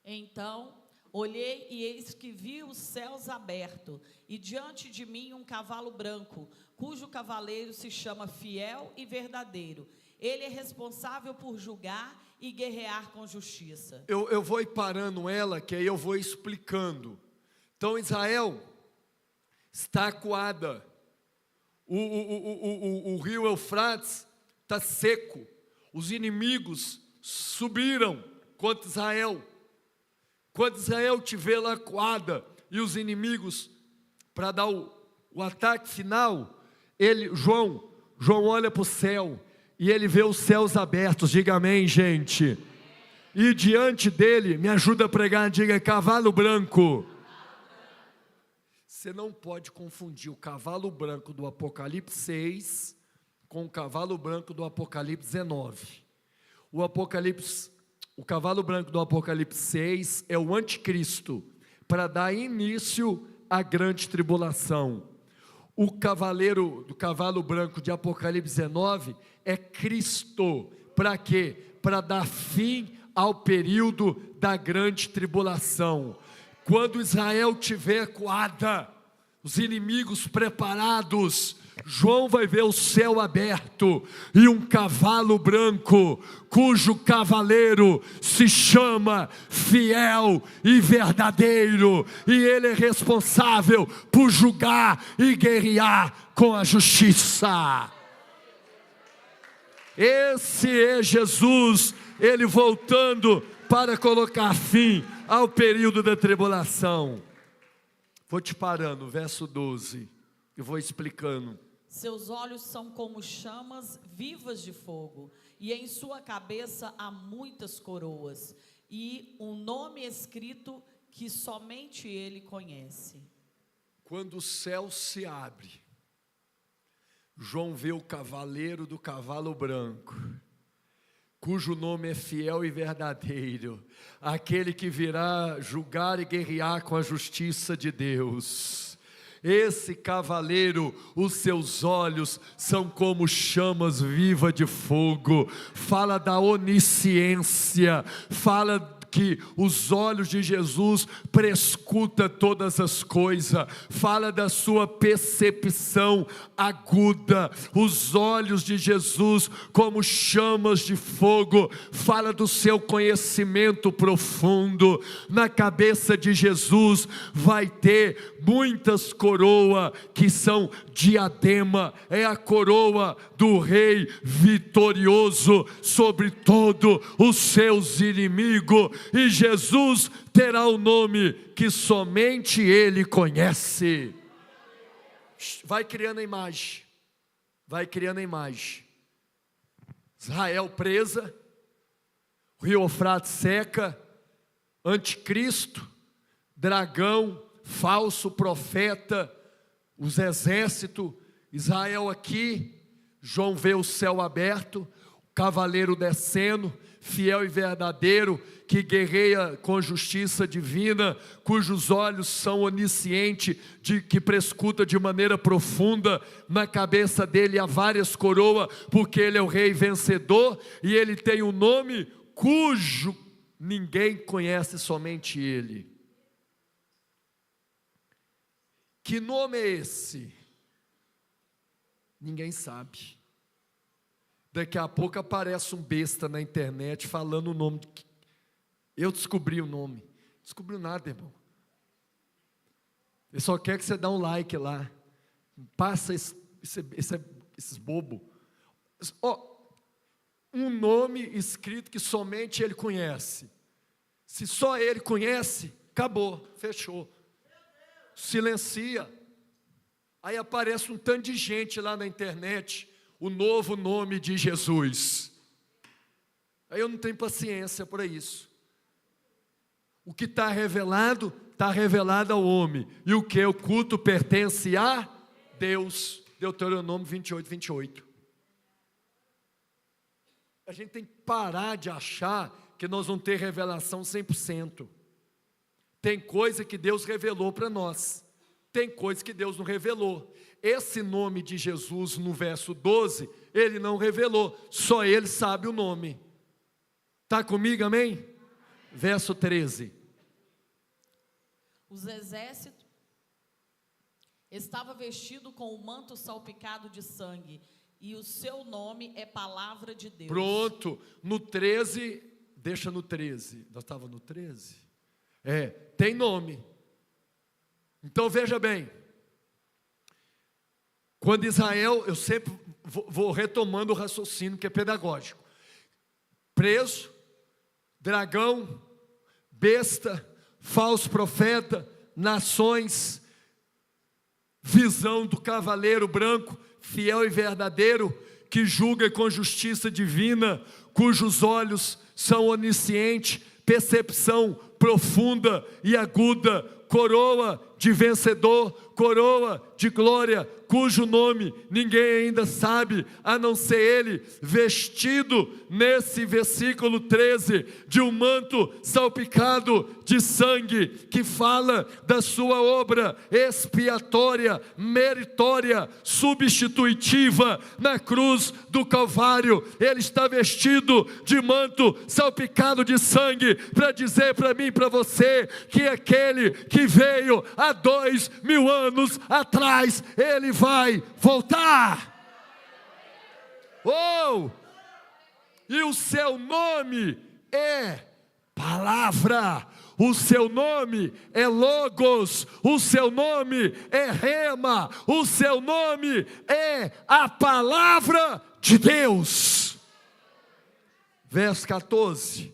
Então, olhei e eis que vi os céus abertos, e diante de mim um cavalo branco, cujo cavaleiro se chama Fiel e Verdadeiro. Ele é responsável por julgar e guerrear com justiça. Eu vou ir parando ela, que aí eu vou explicando. Então Israel está acuada, o rio Eufrates está seco, os inimigos subiram contra Israel. Quando Israel estiver lá acuada e os inimigos, para dar o ataque final, João olha para o céu e ele vê os céus abertos. Diga amém, gente. E diante dele, me ajuda a pregar, diga cavalo branco. Você não pode confundir o cavalo branco do Apocalipse 6 com o cavalo branco do Apocalipse 19. O cavalo branco do Apocalipse 6 é o anticristo, para dar início à grande tribulação. O cavalo branco de Apocalipse 19 é Cristo. Para quê? Para dar fim ao período da grande tribulação. Quando Israel tiver acuada, os inimigos preparados, João vai ver o céu aberto e um cavalo branco, cujo cavaleiro se chama Fiel e Verdadeiro, e ele é responsável por julgar e guerrear com a justiça. Esse é Jesus, ele voltando para colocar fim ao período da tribulação. Vou te parando, verso 12, e vou explicando. Seus olhos são como chamas vivas de fogo, e em sua cabeça há muitas coroas, e um nome escrito que somente ele conhece. Quando o céu se abre, João vê o cavaleiro do cavalo branco, cujo nome é fiel e verdadeiro, aquele que virá julgar e guerrear com a justiça de Deus. Esse cavaleiro, os seus olhos são como chamas vivas de fogo, fala da onisciência, fala que os olhos de Jesus prescuta todas as coisas, fala da sua percepção aguda, os olhos de Jesus como chamas de fogo, fala do seu conhecimento profundo. Na cabeça de Jesus vai ter muitas coroas que são diadema, é a coroa do rei vitorioso sobre todos os seus inimigos, e Jesus terá o nome que somente ele conhece. Vai criando a imagem, vai criando a imagem. Israel presa, o rio Eufrates seca, anticristo, dragão, falso profeta, os exércitos, Israel aqui, João vê o céu aberto, o cavaleiro descendo, fiel e verdadeiro, que guerreia com justiça divina, cujos olhos são oniscientes, que prescuta de maneira profunda. Na cabeça dele há várias coroas, porque ele é o rei vencedor, e ele tem um nome cujo ninguém conhece, somente ele. Que nome é esse? Ninguém sabe. Daqui a pouco aparece um besta na internet falando o nome. Eu descobri o nome. Não descobriu nada, irmão. Ele só quer que você dê um like lá. Passa esses bobos. Um nome escrito que somente ele conhece. Se só ele conhece, acabou, fechou. Silencia. Aí aparece um tanto de gente lá na internet, o novo nome de Jesus. Aí eu não tenho paciência para isso. O que está revelado ao homem, e o que é oculto pertence a Deus. Deuteronômio 28, 28. A gente tem que parar de achar que nós vamos ter revelação 100%. Tem coisa que Deus revelou para nós, tem coisa que Deus não revelou. Esse nome de Jesus no verso 12, ele não revelou, só ele sabe o nome. Está comigo, amém? Verso 13. Os exércitos estava vestido com o manto salpicado de sangue, e o seu nome é palavra de Deus. Pronto, no 13, deixa no 13, nós estávamos no 13? Tem nome. Então veja bem, quando Israel, eu sempre vou retomando o raciocínio que é pedagógico, preso, dragão, besta, falso profeta, nações, visão do cavaleiro branco, fiel e verdadeiro, que julga com justiça divina, cujos olhos são oniscientes, percepção profunda e aguda, coroa de vencedor, coroa de glória, cujo nome ninguém ainda sabe, a não ser ele, vestido nesse versículo 13, de um manto salpicado de sangue, que fala da sua obra expiatória, meritória, substitutiva, na cruz do Calvário. Ele está vestido de manto salpicado de sangue, para dizer para mim e para você, que aquele que veio há 2000 anos atrás, ele vai voltar. E o seu nome é palavra, o seu nome é logos, o seu nome é rema, o seu nome é a palavra de Deus. Verso 14.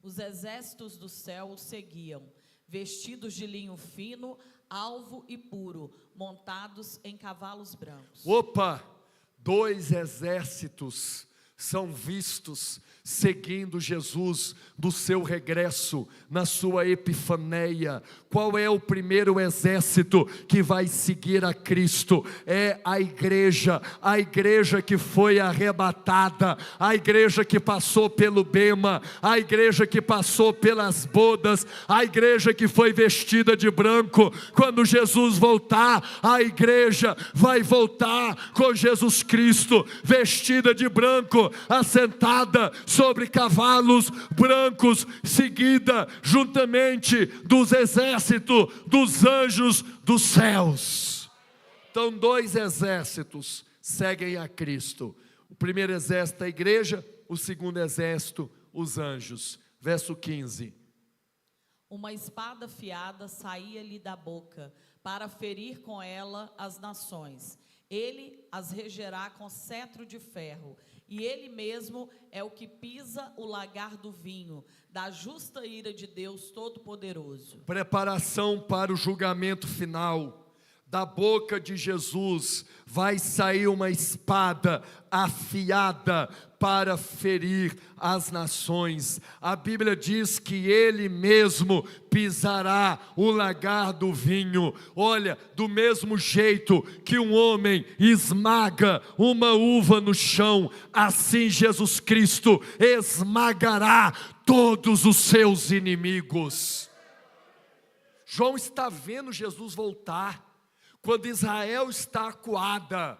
Os exércitos do céu o seguiam, vestidos de linho fino, alvo e puro, montados em cavalos brancos. Opa! 2 exércitos são vistos seguindo Jesus no seu regresso, na sua epifaneia. Qual é o primeiro exército que vai seguir a Cristo? É a igreja que foi arrebatada, a igreja que passou pelo bema, a igreja que passou pelas bodas, a igreja que foi vestida de branco. Quando Jesus voltar, a igreja vai voltar com Jesus Cristo, vestida de branco, assentada sobre cavalos brancos, seguida juntamente dos exércitos dos anjos dos céus. Então 2 exércitos seguem a Cristo. O primeiro exército a igreja, o segundo exército os anjos. Verso 15. Uma espada afiada saía-lhe da boca, para ferir com ela as nações. Ele as regerá com cetro de ferro, e ele mesmo é o que pisa o lagar do vinho, da justa ira de Deus Todo-Poderoso. Preparação para o julgamento final. Da boca de Jesus vai sair uma espada afiada para ferir as nações. A Bíblia diz que ele mesmo pisará o lagar do vinho. Olha, do mesmo jeito que um homem esmaga uma uva no chão, assim Jesus Cristo esmagará todos os seus inimigos. João está vendo Jesus voltar. Quando Israel está acuada,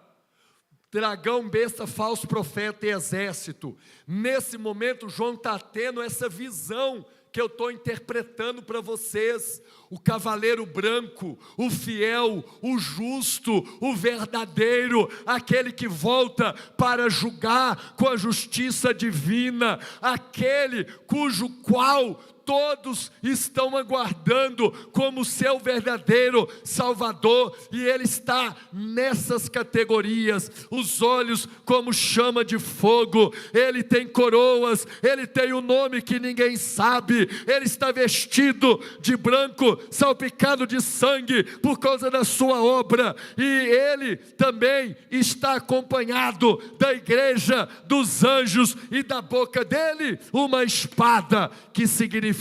dragão, besta, falso profeta e exército. Nesse momento João está tendo essa visão que eu estou interpretando para vocês. O cavaleiro branco, o fiel, o justo, o verdadeiro, aquele que volta para julgar com a justiça divina, aquele cujo qual todos estão aguardando como seu verdadeiro Salvador, e ele está nessas categorias. Os olhos como chama de fogo, ele tem coroas, ele tem um nome que ninguém sabe, ele está vestido de branco, salpicado de sangue por causa da sua obra, e ele também está acompanhado da igreja, dos anjos, e da boca dele uma espada que significa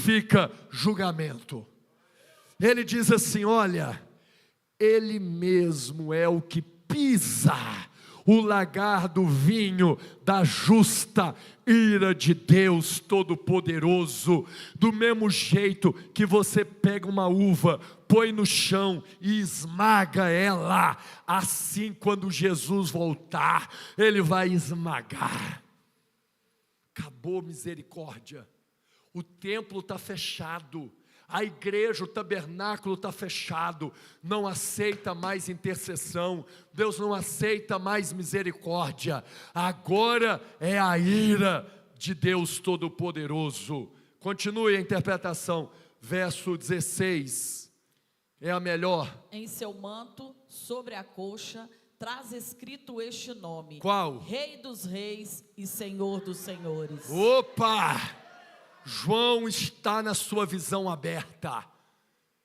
julgamento. Ele diz assim: olha, ele mesmo é o que pisa o lagar do vinho da justa ira de Deus Todo-Poderoso. Do mesmo jeito que você pega uma uva, põe no chão e esmaga ela, assim quando Jesus voltar, ele vai esmagar. Acabou misericórdia. O templo está fechado, a igreja, o tabernáculo está fechado, não aceita mais intercessão, Deus não aceita mais misericórdia, agora é a ira de Deus Todo-Poderoso. Continue a interpretação, verso 16, é a melhor. Em seu manto, sobre a coxa, traz escrito este nome: qual? Rei dos Reis e Senhor dos Senhores. Opa! João está na sua visão aberta,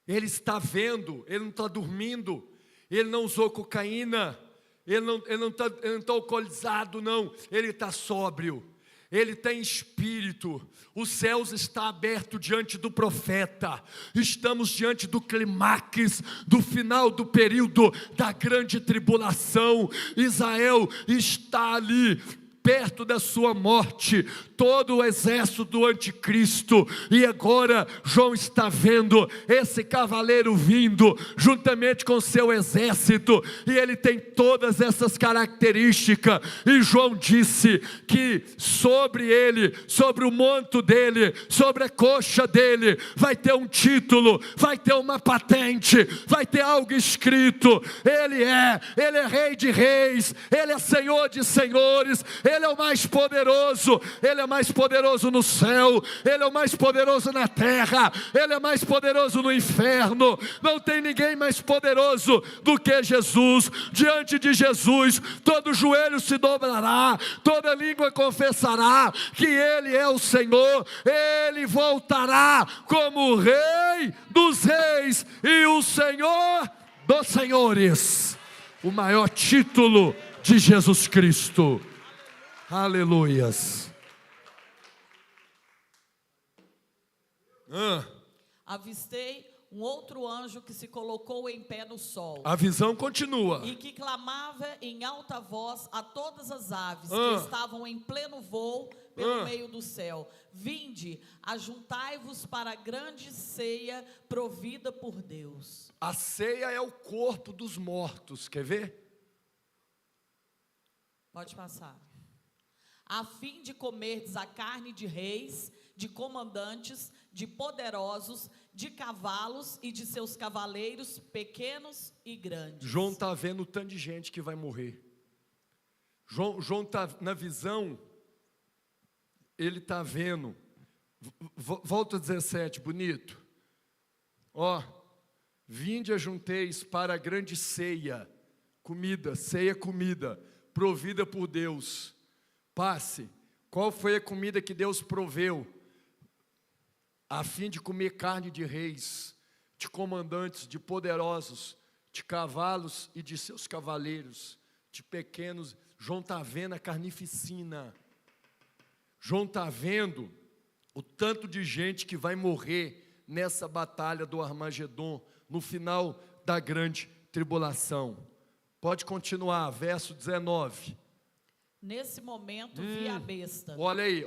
ele está vendo, ele não está dormindo, ele não usou cocaína, ele não está alcoolizado, não, ele está sóbrio, ele tem espírito. Os céus está aberto diante do profeta, estamos diante do clímax, do final do período da grande tribulação. Israel está ali, perto da sua morte, todo o exército do anticristo, e agora João está vendo esse cavaleiro vindo, juntamente com seu exército, e ele tem todas essas características, e João disse que sobre ele, sobre o manto dele, sobre a coxa dele, vai ter um título, vai ter uma patente, vai ter algo escrito: ele é rei de reis, ele é senhor de senhores, Ele é o mais poderoso, Ele é mais poderoso no céu, Ele é o mais poderoso na terra, Ele é mais poderoso no inferno. Não tem ninguém mais poderoso do que Jesus. Diante de Jesus, todo joelho se dobrará, toda língua confessará que Ele é o Senhor. Ele voltará como o Rei dos Reis e o Senhor dos Senhores. O maior título de Jesus Cristo. Aleluias. Avistei um outro anjo que se colocou em pé no sol. A visão continua. E que clamava em alta voz a todas as aves que estavam em pleno voo pelo meio do céu: vinde, ajuntai-vos para a grande ceia provida por Deus. A ceia é o corpo dos mortos, quer ver? Pode passar. A fim de comerdes a carne de reis, de comandantes, de poderosos, de cavalos e de seus cavaleiros, pequenos e grandes. João está vendo o tanto de gente que vai morrer. João está na visão, ele está vendo. Volta 17, bonito. Ó, vinde ajunteis para a grande ceia, ceia comida, provida por Deus. Passe, qual foi a comida que Deus proveu? A fim de comer carne de reis, de comandantes, de poderosos, de cavalos e de seus cavaleiros, de pequenos. João está vendo a carnificina. João está vendo o tanto de gente que vai morrer nessa batalha do Armagedon, no final da grande tribulação. Pode continuar, verso 19. Nesse momento vi a besta. Olha aí,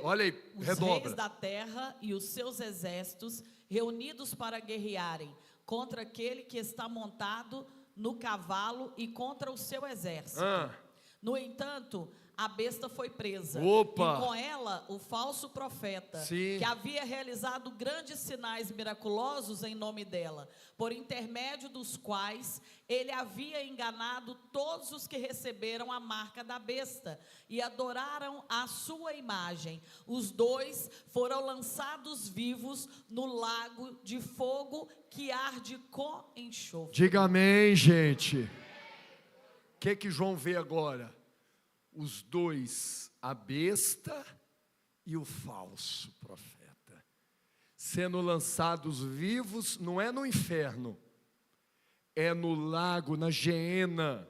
os redobra. Reis da terra e os seus exércitos reunidos para guerrearem contra aquele que está montado no cavalo e contra o seu exército. No entanto, a besta foi presa. Opa! E com ela o falso profeta, Sim. que havia realizado grandes sinais miraculosos em nome dela, por intermédio dos quais ele havia enganado todos os que receberam a marca da besta e adoraram a sua imagem. Os dois foram lançados vivos no lago de fogo que arde com enxofre. Diga amém, gente. O que João vê agora? Os dois, a besta e o falso profeta, sendo lançados vivos, não é no inferno, é no lago, na Geena,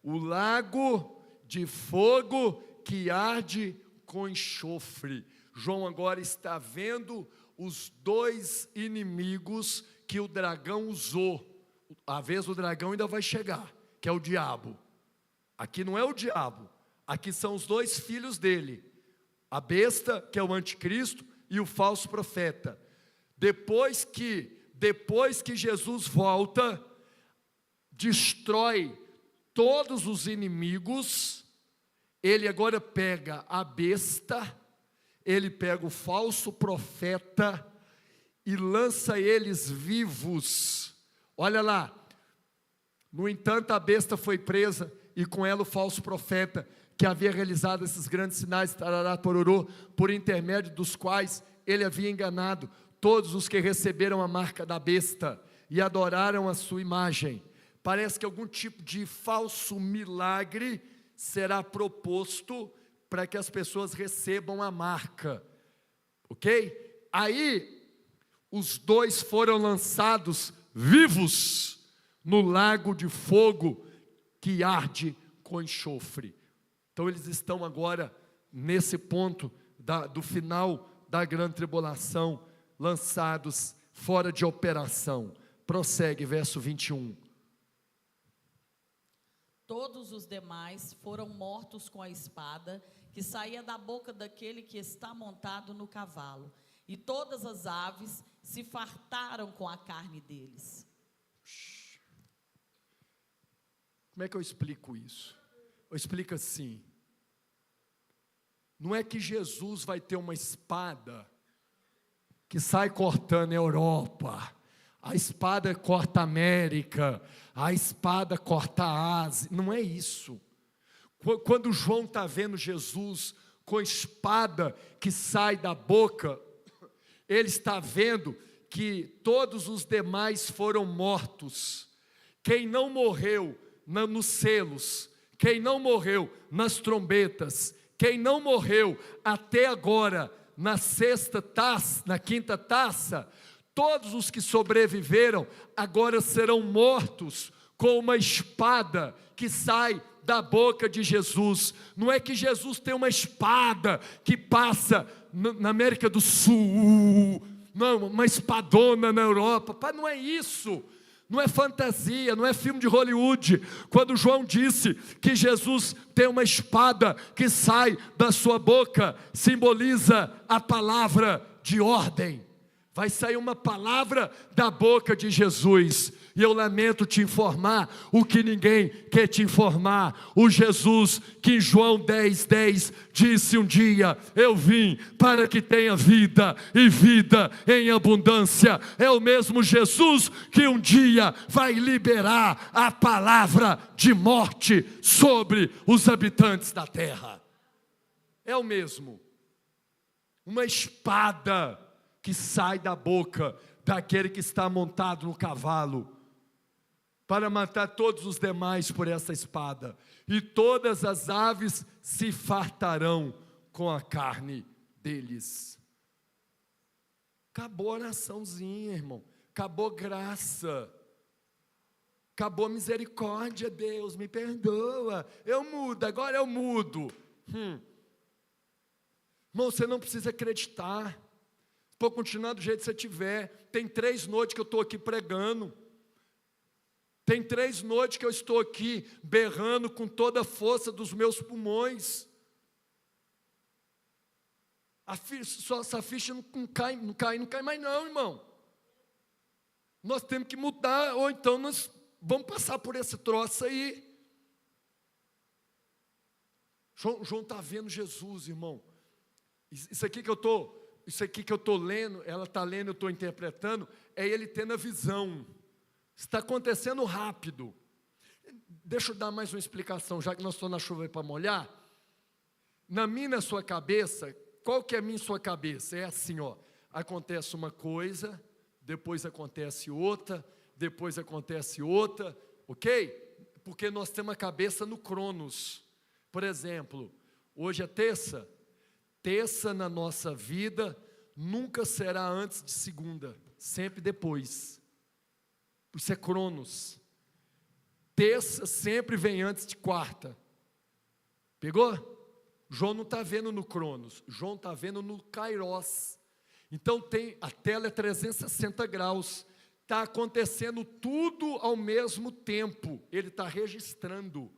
o lago de fogo que arde com enxofre. João agora está vendo os dois inimigos que o dragão usou. A vez do dragão ainda vai chegar, que é o diabo. Aqui não é o diabo, aqui são os dois filhos dele, a besta, que é o anticristo, e o falso profeta. Depois que Jesus volta, destrói todos os inimigos, ele agora pega a besta, ele pega o falso profeta e lança eles vivos. Olha lá, no entanto a besta foi presa, e com ela o falso profeta, que havia realizado esses grandes sinais, tarará, tororô, por intermédio dos quais ele havia enganado todos os que receberam a marca da besta e adoraram a sua imagem. Parece que algum tipo de falso milagre será proposto para que as pessoas recebam a marca, ok? Aí, os dois foram lançados vivos no lago de fogo que arde com enxofre. Então eles estão agora nesse ponto do final da grande tribulação, lançados fora de operação. Prossegue, verso 21. Todos os demais foram mortos com a espada que saía da boca daquele que está montado no cavalo, e todas as aves se fartaram com a carne deles. Como é que eu explico isso? Eu explico assim: não é que Jesus vai ter uma espada que sai cortando a Europa, a espada corta a América, a espada corta a Ásia. Não é isso. Quando João está vendo Jesus com a espada que sai da boca, ele está vendo que todos os demais foram mortos. Quem não morreu nos selos, quem não morreu nas trombetas, quem não morreu até agora na sexta taça, na quinta taça, todos os que sobreviveram agora serão mortos com uma espada que sai da boca de Jesus. Não é que Jesus tem uma espada que passa na América do Sul, não, uma espadona na Europa, não é isso. Não é fantasia, não é filme de Hollywood. Quando João disse que Jesus tem uma espada que sai da sua boca, simboliza a palavra de ordem. Vai sair uma palavra da boca de Jesus. E eu lamento te informar o que ninguém quer te informar. O Jesus que em João 10:10 disse um dia: eu vim para que tenha vida e vida em abundância. É o mesmo Jesus que um dia vai liberar a palavra de morte sobre os habitantes da terra. É o mesmo. Uma espada que sai da boca daquele que está montado no cavalo, para matar todos os demais por essa espada. E todas as aves se fartarão com a carne deles. Acabou a naçãozinha, irmão. Acabou graça. Acabou misericórdia, Deus, me perdoa. Eu mudo, agora eu mudo. Irmão, você não precisa acreditar. Pode continuar do jeito que você estiver. Tem 3 noites que eu estou aqui pregando. Tem 3 noites que eu estou aqui berrando com toda a força dos meus pulmões. Essa ficha não cai mais não, irmão. Nós temos que mudar, ou então nós vamos passar por esse troço aí. João está vendo Jesus, irmão. Isso aqui que eu estou lendo, ela está lendo, eu estou interpretando, é ele tendo a visão. Está acontecendo rápido. Deixa eu dar mais uma explicação, já que nós estamos na chuva para molhar. Na minha e na sua cabeça, qual que é a minha e sua cabeça? É assim, ó, acontece uma coisa, depois acontece outra, depois acontece outra, ok? Porque nós temos a cabeça no Cronos. Por exemplo, hoje é terça. Terça na nossa vida nunca será antes de segunda, sempre depois. Isso é Cronos. Terça sempre vem antes de quarta. Pegou? João não está vendo no Cronos, João está vendo no Kairos. Então a tela é 360 graus. Está acontecendo tudo ao mesmo tempo. Ele está registrando.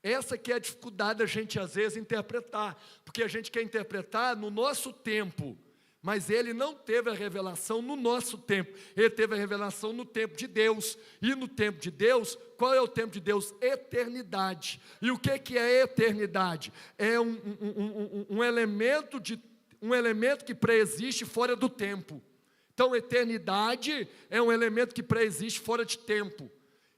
Essa que é a dificuldade da gente às vezes interpretar, porque a gente quer interpretar no nosso tempo, mas ele não teve a revelação no nosso tempo, ele teve a revelação no tempo de Deus. E no tempo de Deus, qual é o tempo de Deus? Eternidade. E o que é eternidade? É um elemento que preexiste fora do tempo. Então eternidade é um elemento que preexiste fora de tempo.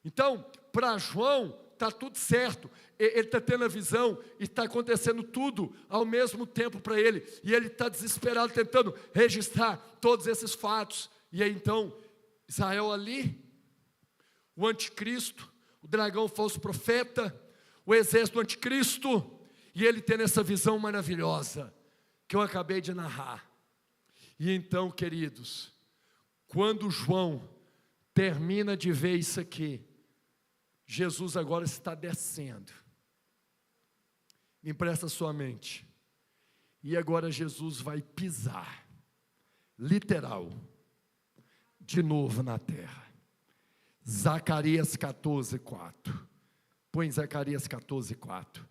Então para João está tudo certo, ele está tendo a visão, e está acontecendo tudo ao mesmo tempo para ele, e ele está desesperado, tentando registrar todos esses fatos. E aí então, Israel ali, o anticristo, o dragão falso profeta, o exército do anticristo, e ele tendo essa visão maravilhosa, que eu acabei de narrar. E então, queridos, quando João termina de ver isso aqui, Jesus agora está descendo. Empresta sua mente. E agora Jesus vai pisar, literal, de novo na terra. Zacarias 14:4. Põe Zacarias 14:4.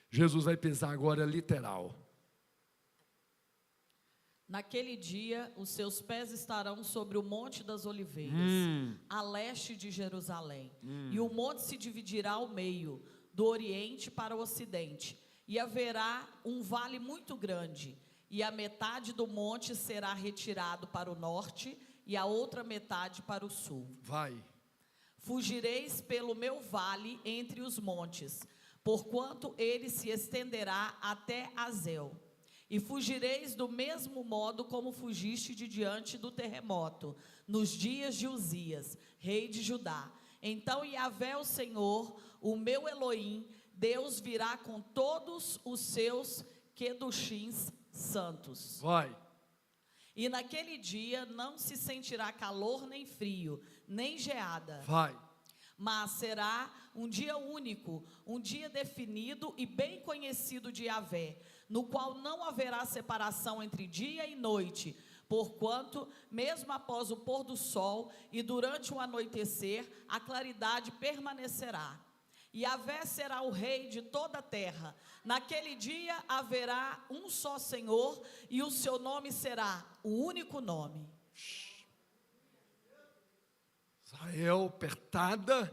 Jesus vai pisar agora literal. Naquele dia, os seus pés estarão sobre o Monte das Oliveiras, a leste de Jerusalém. E o monte se dividirá ao meio, do oriente para o ocidente. E haverá um vale muito grande. E a metade do monte será retirado para o norte, e a outra metade para o sul. Vai. Fugireis pelo meu vale entre os montes, porquanto ele se estenderá até Azel. E fugireis do mesmo modo como fugiste de diante do terremoto, nos dias de Uzias, rei de Judá. Então Yahvé, o Senhor, o meu Elohim, Deus virá com todos os seus quedushins santos. Vai. E naquele dia não se sentirá calor nem frio, nem geada. Vai. Mas será um dia único, um dia definido e bem conhecido de Yahvé, no qual não haverá separação entre dia e noite, porquanto, mesmo após o pôr do sol e durante o anoitecer, a claridade permanecerá. Yahvé será o rei de toda a terra. Naquele dia haverá um só Senhor, e o seu nome será o único nome. Israel apertada,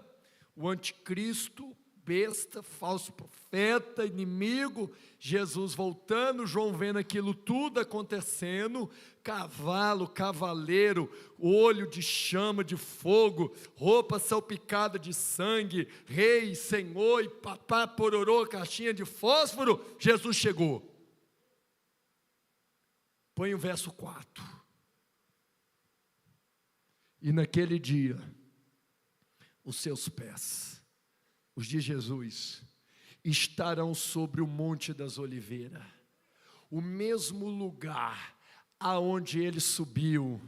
o anticristo, besta, falso profeta, inimigo, Jesus voltando, João vendo aquilo tudo acontecendo, cavalo, cavaleiro, olho de chama, de fogo, roupa salpicada de sangue, rei, senhor, e papá, pororô, caixinha de fósforo, Jesus chegou. Põe o verso 4. E naquele dia, os seus pés, os de Jesus, estarão sobre o Monte das Oliveiras, o mesmo lugar aonde ele subiu,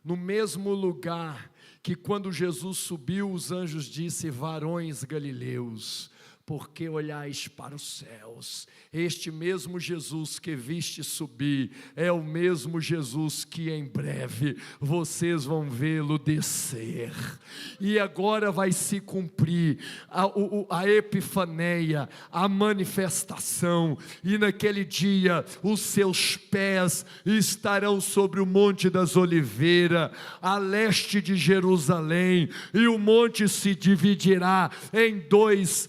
no mesmo lugar que quando Jesus subiu, os anjos disseram: varões galileus, por que olhais para os céus? Este mesmo Jesus que viste subir, é o mesmo Jesus que em breve vocês vão vê-lo descer. E agora vai se cumprir a epifaneia, a manifestação, e naquele dia os seus pés estarão sobre o Monte das Oliveiras, a leste de Jerusalém, e o monte se dividirá em dois,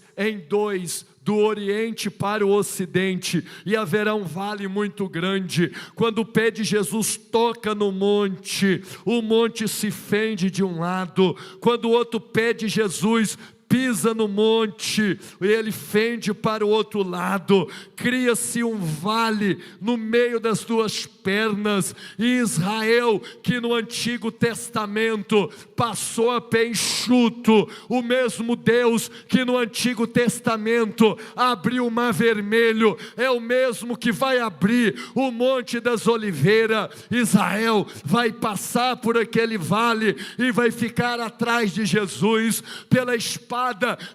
do Oriente para o Ocidente, e haverá um vale muito grande. Quando o pé de Jesus toca no monte, o monte se fende de um lado. Quando o outro pé de Jesus pisa no monte, ele fende para o outro lado, cria-se um vale no meio das duas pernas. E Israel, que no Antigo Testamento passou a pé enxuto, o mesmo Deus que no Antigo Testamento abriu o Mar Vermelho, é o mesmo que vai abrir o Monte das Oliveiras. Israel vai passar por aquele vale e vai ficar atrás de Jesus. Pela espada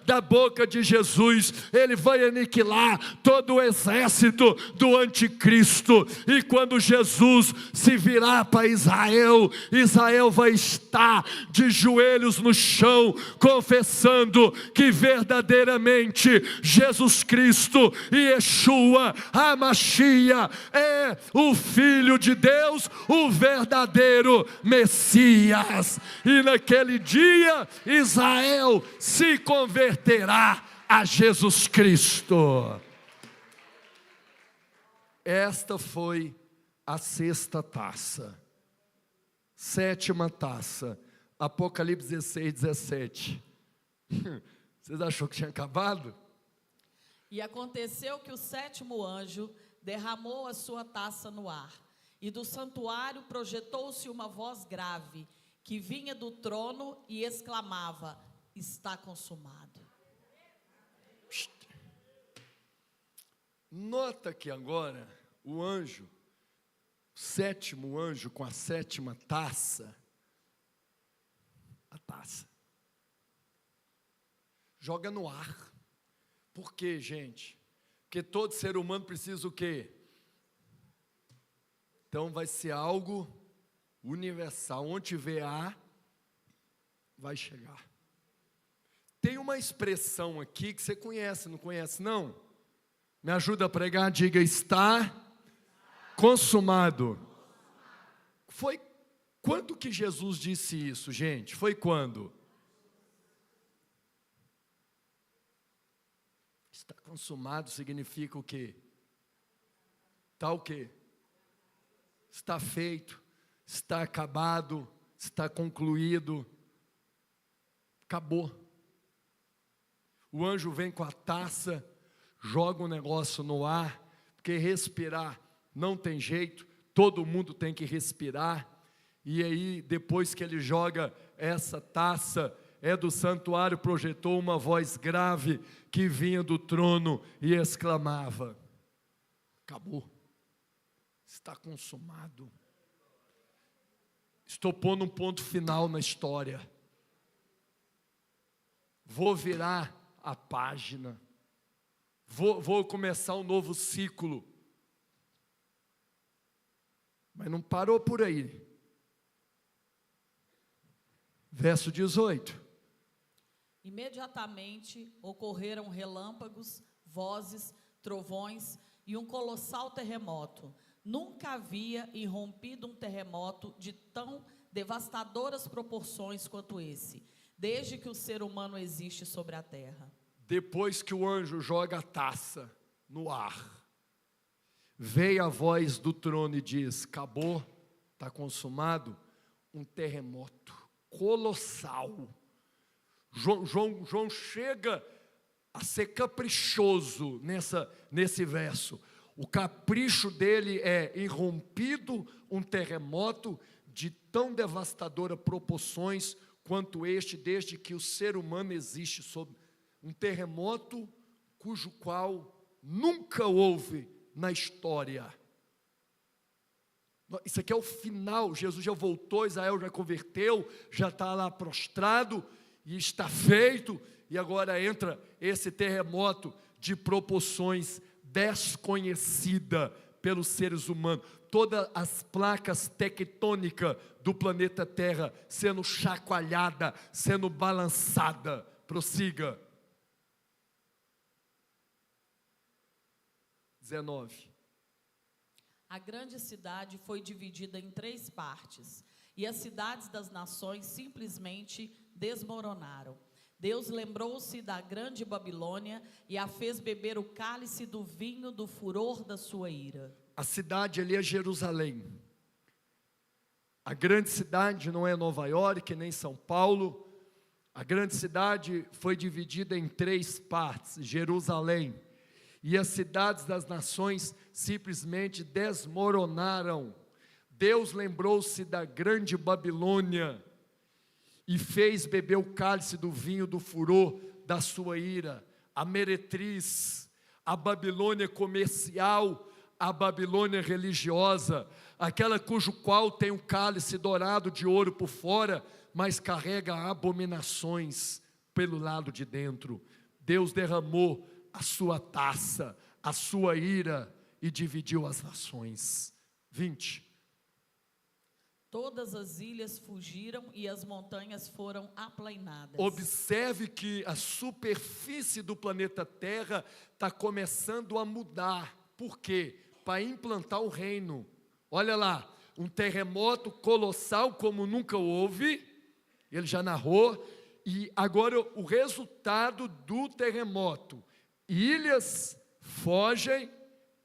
da boca de Jesus, ele vai aniquilar todo o exército do anticristo. E quando Jesus se virar para Israel, Israel vai estar de joelhos no chão, confessando que verdadeiramente Jesus Cristo, Yeshua HaMashiach, é o Filho de Deus, o verdadeiro Messias. E naquele dia Israel se converterá a Jesus Cristo. Esta foi a sexta taça. Sétima taça, Apocalipse 16, 17. Vocês achou que tinha acabado? E aconteceu que o sétimo anjo derramou a sua taça no ar, e do santuário projetou-se uma voz grave, que vinha do trono e exclamava: está consumado. Nota que agora o anjo, o sétimo anjo com a sétima taça, a taça, joga no ar. Por quê, gente? Porque todo ser humano precisa o quê? Então vai ser algo universal. Onde tiver ar, vai chegar. Tem uma expressão aqui que você conhece, não conhece não? Me ajuda a pregar, diga: está consumado. Foi quando que Jesus disse isso, gente? Foi quando? Está consumado significa o quê? Está o quê? Está feito, está acabado, está concluído, acabou. O anjo vem com a taça, joga um negócio no ar, porque respirar não tem jeito, todo mundo tem que respirar. E aí, depois que ele joga essa taça, do santuário, projetou uma voz grave que vinha do trono e exclamava: acabou, está consumado. Estou pondo um ponto final na história. Vou virar a página. Vou começar um novo ciclo. Mas não parou por aí. Verso 18. Imediatamente ocorreram relâmpagos, vozes, trovões e um colossal terremoto. Nunca havia irrompido um terremoto de tão devastadoras proporções quanto esse, desde que o ser humano existe sobre a terra. Depois que o anjo joga a taça no ar, veio a voz do trono e diz: acabou, está consumado. Um terremoto colossal. João chega a ser caprichoso nesse verso. O capricho dele é: irrompido um terremoto de tão devastadora proporções quanto este, desde que o ser humano existe sob um terremoto cujo qual nunca houve na história. Isso aqui é o final. Jesus já voltou, Israel já converteu, já está lá prostrado e está feito, e agora entra esse terremoto de proporções desconhecida pelos seres humanos. Todas as placas tectônicas do planeta Terra sendo chacoalhada, sendo balançada. Prossiga. 19. A grande cidade foi dividida em 3 partes, e as cidades das nações simplesmente desmoronaram. Deus lembrou-se da grande Babilônia e a fez beber o cálice do vinho do furor da sua ira. A cidade ali é Jerusalém. A grande cidade não é Nova York, nem São Paulo. A grande cidade foi dividida em 3 partes, Jerusalém. E as cidades das nações simplesmente desmoronaram. Deus lembrou-se da grande Babilônia e fez beber o cálice do vinho do furor da sua ira. A meretriz, a Babilônia comercial, a Babilônia religiosa, aquela cujo qual tem um cálice dourado de ouro por fora, mas carrega abominações pelo lado de dentro. Deus derramou a sua taça, a sua ira, e dividiu as nações. 20. Todas as ilhas fugiram e as montanhas foram aplainadas. Observe que a superfície do planeta Terra está começando a mudar. Por quê? Para implantar o reino. Olha lá, um terremoto colossal como nunca houve, ele já narrou, e agora o resultado do terremoto: ilhas fogem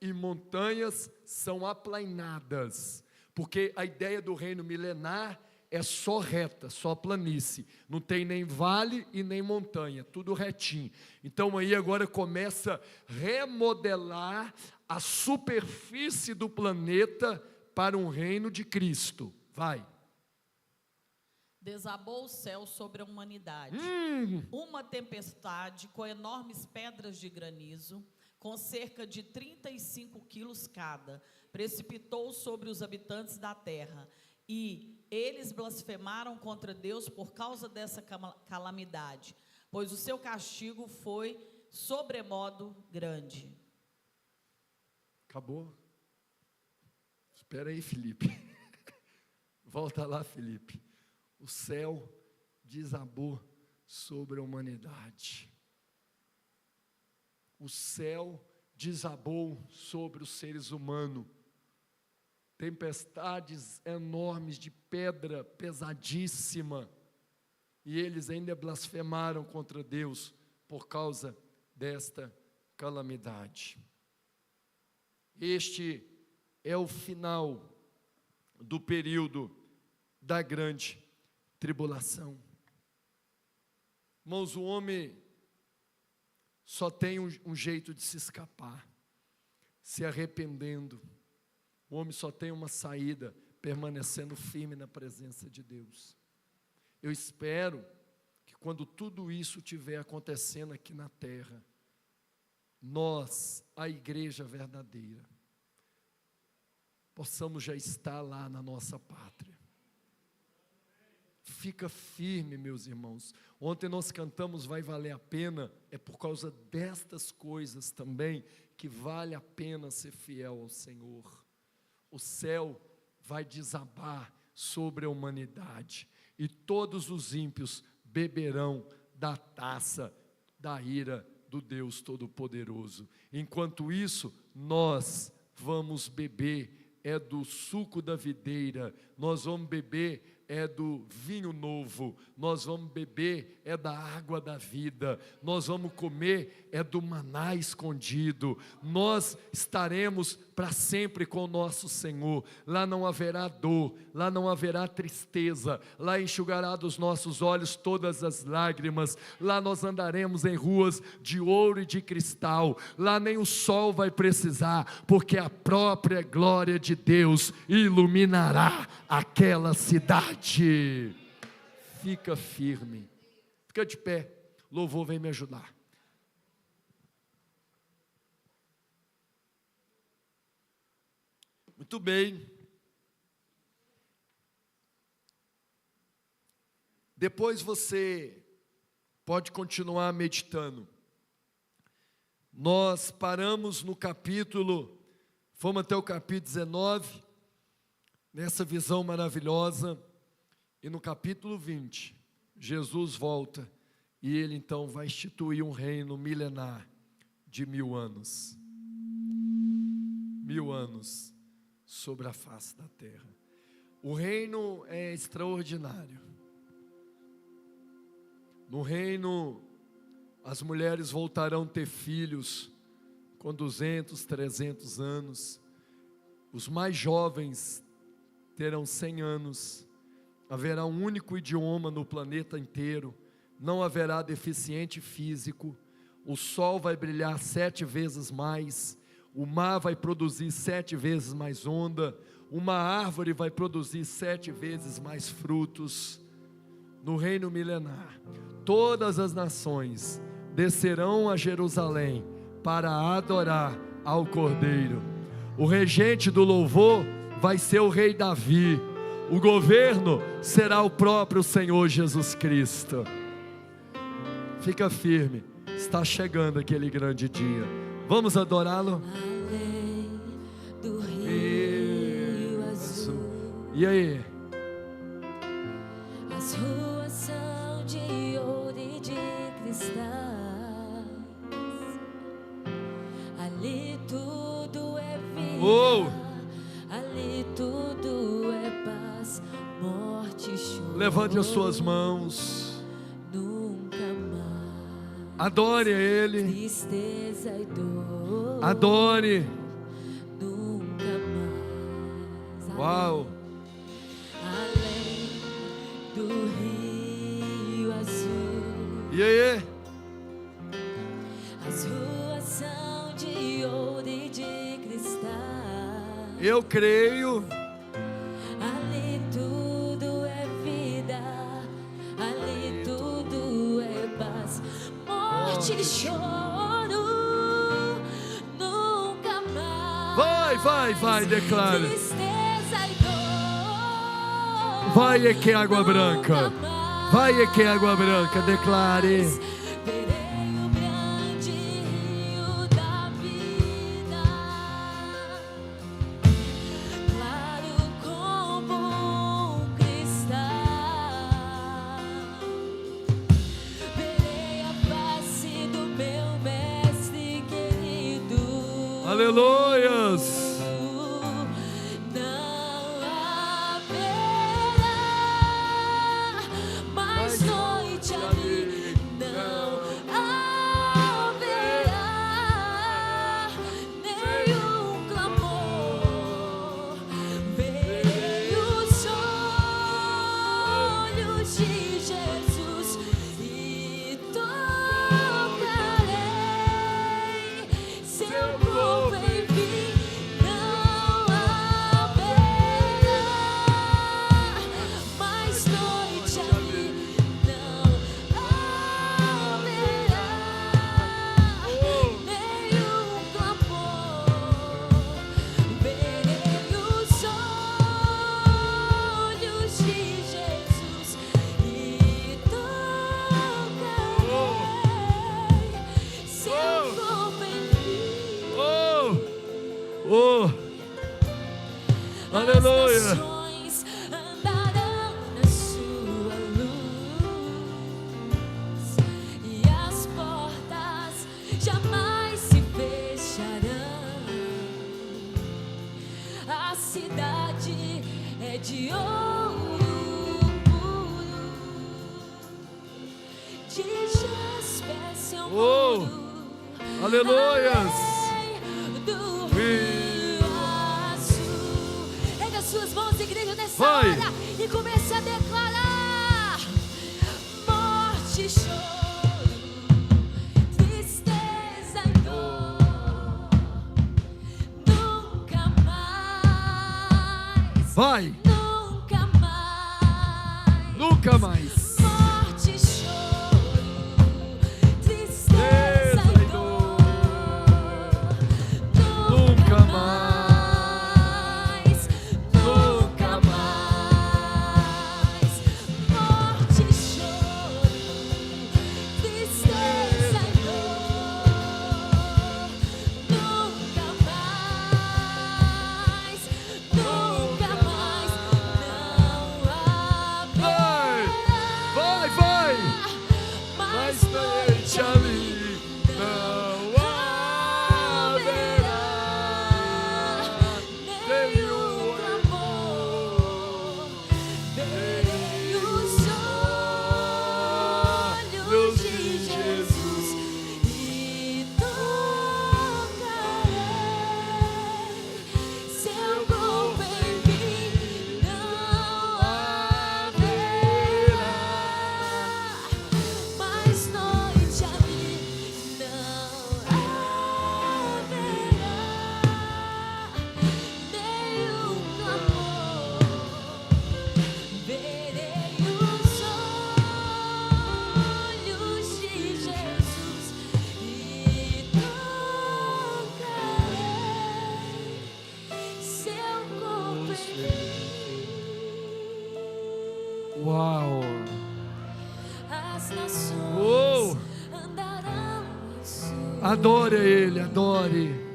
e montanhas são aplainadas, porque a ideia do reino milenar é só reta, só planície, não tem nem vale e nem montanha, tudo retinho. Então aí agora começa a remodelar a superfície do planeta para um reino de Cristo. Vai. Desabou o céu sobre a humanidade. Uma tempestade com enormes pedras de granizo, com cerca de 35 quilos cada, precipitou sobre os habitantes da terra, e eles blasfemaram contra Deus por causa dessa calamidade, pois o seu castigo foi sobremodo grande. Acabou? Espera aí, Felipe. Volta lá, Felipe. O céu desabou sobre a humanidade. O céu desabou sobre os seres humanos. Tempestades enormes de pedra pesadíssima. E eles ainda blasfemaram contra Deus por causa desta calamidade. Este é o final do período da grande tribulação. Irmãos, o homem só tem um jeito de se escapar: se arrependendo. O homem só tem uma saída: permanecendo firme na presença de Deus. Eu espero que quando tudo isso estiver acontecendo aqui na terra, nós, a igreja verdadeira, possamos já estar lá na nossa pátria. Fica firme, meus irmãos. Ontem nós cantamos Vai Valer a Pena. É por causa destas coisas também que vale a pena ser fiel ao Senhor. O céu vai desabar sobre a humanidade, e todos os ímpios beberão da taça da ira do Deus Todo-Poderoso. Enquanto isso, nós vamos beber do suco da videira, nós vamos beber do vinho novo, nós vamos beber da água da vida, nós vamos comer do maná escondido, nós estaremos para sempre com o nosso Senhor. Lá não haverá dor, lá não haverá tristeza, lá enxugará dos nossos olhos todas as lágrimas, lá nós andaremos em ruas de ouro e de cristal, lá nem o sol vai precisar, porque a própria glória de Deus iluminará aquela cidade. Fica firme, fica de pé, louvor vem me ajudar. Muito bem. Depois você pode continuar meditando. Nós paramos no capítulo, fomos até o capítulo 19, nessa visão maravilhosa, e no capítulo 20, Jesus volta, e ele então vai instituir um reino milenar de 1000 anos. 1000 anos sobre a face da terra. O reino é extraordinário. No reino, as mulheres voltarão a ter filhos com 200, 300 anos. Os mais jovens terão 100 anos. Haverá um único idioma no planeta inteiro. Não haverá deficiente físico. O sol vai brilhar 7 vezes mais. O mar vai produzir 7 vezes mais onda. Uma árvore vai produzir 7 vezes mais frutos. No reino milenar, todas as nações descerão a Jerusalém para adorar ao Cordeiro. O regente do louvor vai ser o rei Davi. O governo será o próprio Senhor Jesus Cristo. Fica firme, está chegando aquele grande dia. Vamos adorá-lo? Além do rio azul. E aí? As ruas são de ouro e de cristais. Ali tudo é vida. Oh! Ali tudo é paz, morte e choro. Levante as suas mãos. Nunca mais. Adore a Ele. Tristeza e dor. Adore. Nunca mais. Uau. Além do rio azul. E aí? As ruas são de ouro e de cristal. Eu creio. Ali tudo é vida. Ali tudo é paz. Morte e choro. Nunca mais. Vai, declare. Tristeza e dor. Vai, que água branca. Nunca mais. Vai, que água branca. Declare. Verei o grande rio da vida, claro como um cristal. Verei a face do meu mestre querido. Aleluias. Não haverá mais noite ali. Não haverá nenhum clamor. Verei os olhos de Jesus e tocarei Oh, aleluia. As nações andarão na sua luz e as portas jamais se fecharão. A cidade é de ouro puro, de jaspe seu muro. Aleluias. Do Rio Azul. Erga suas mãos, igreja, nessa hora e comece a declarar: morte e choro, tristeza e dor, nunca mais. Vai. Nunca mais. Nunca mais. Morte e choro, tristeza e dor, nunca mais. Nunca mais. Morte e choro, tristeza e dor, nunca mais. Nunca mais. Não Vai, vai. Mais noite ali não haverá nenhum amor. Verei os olhos de Jesus e tocarei seu corpo em mim. Não haverá mais noite ali. Não haverá nenhum amor. Verei os olhos de Jesus e tocarei seu corpo em mim. Uau. As nações Uou. andarão em sua Adore a Ele, adore.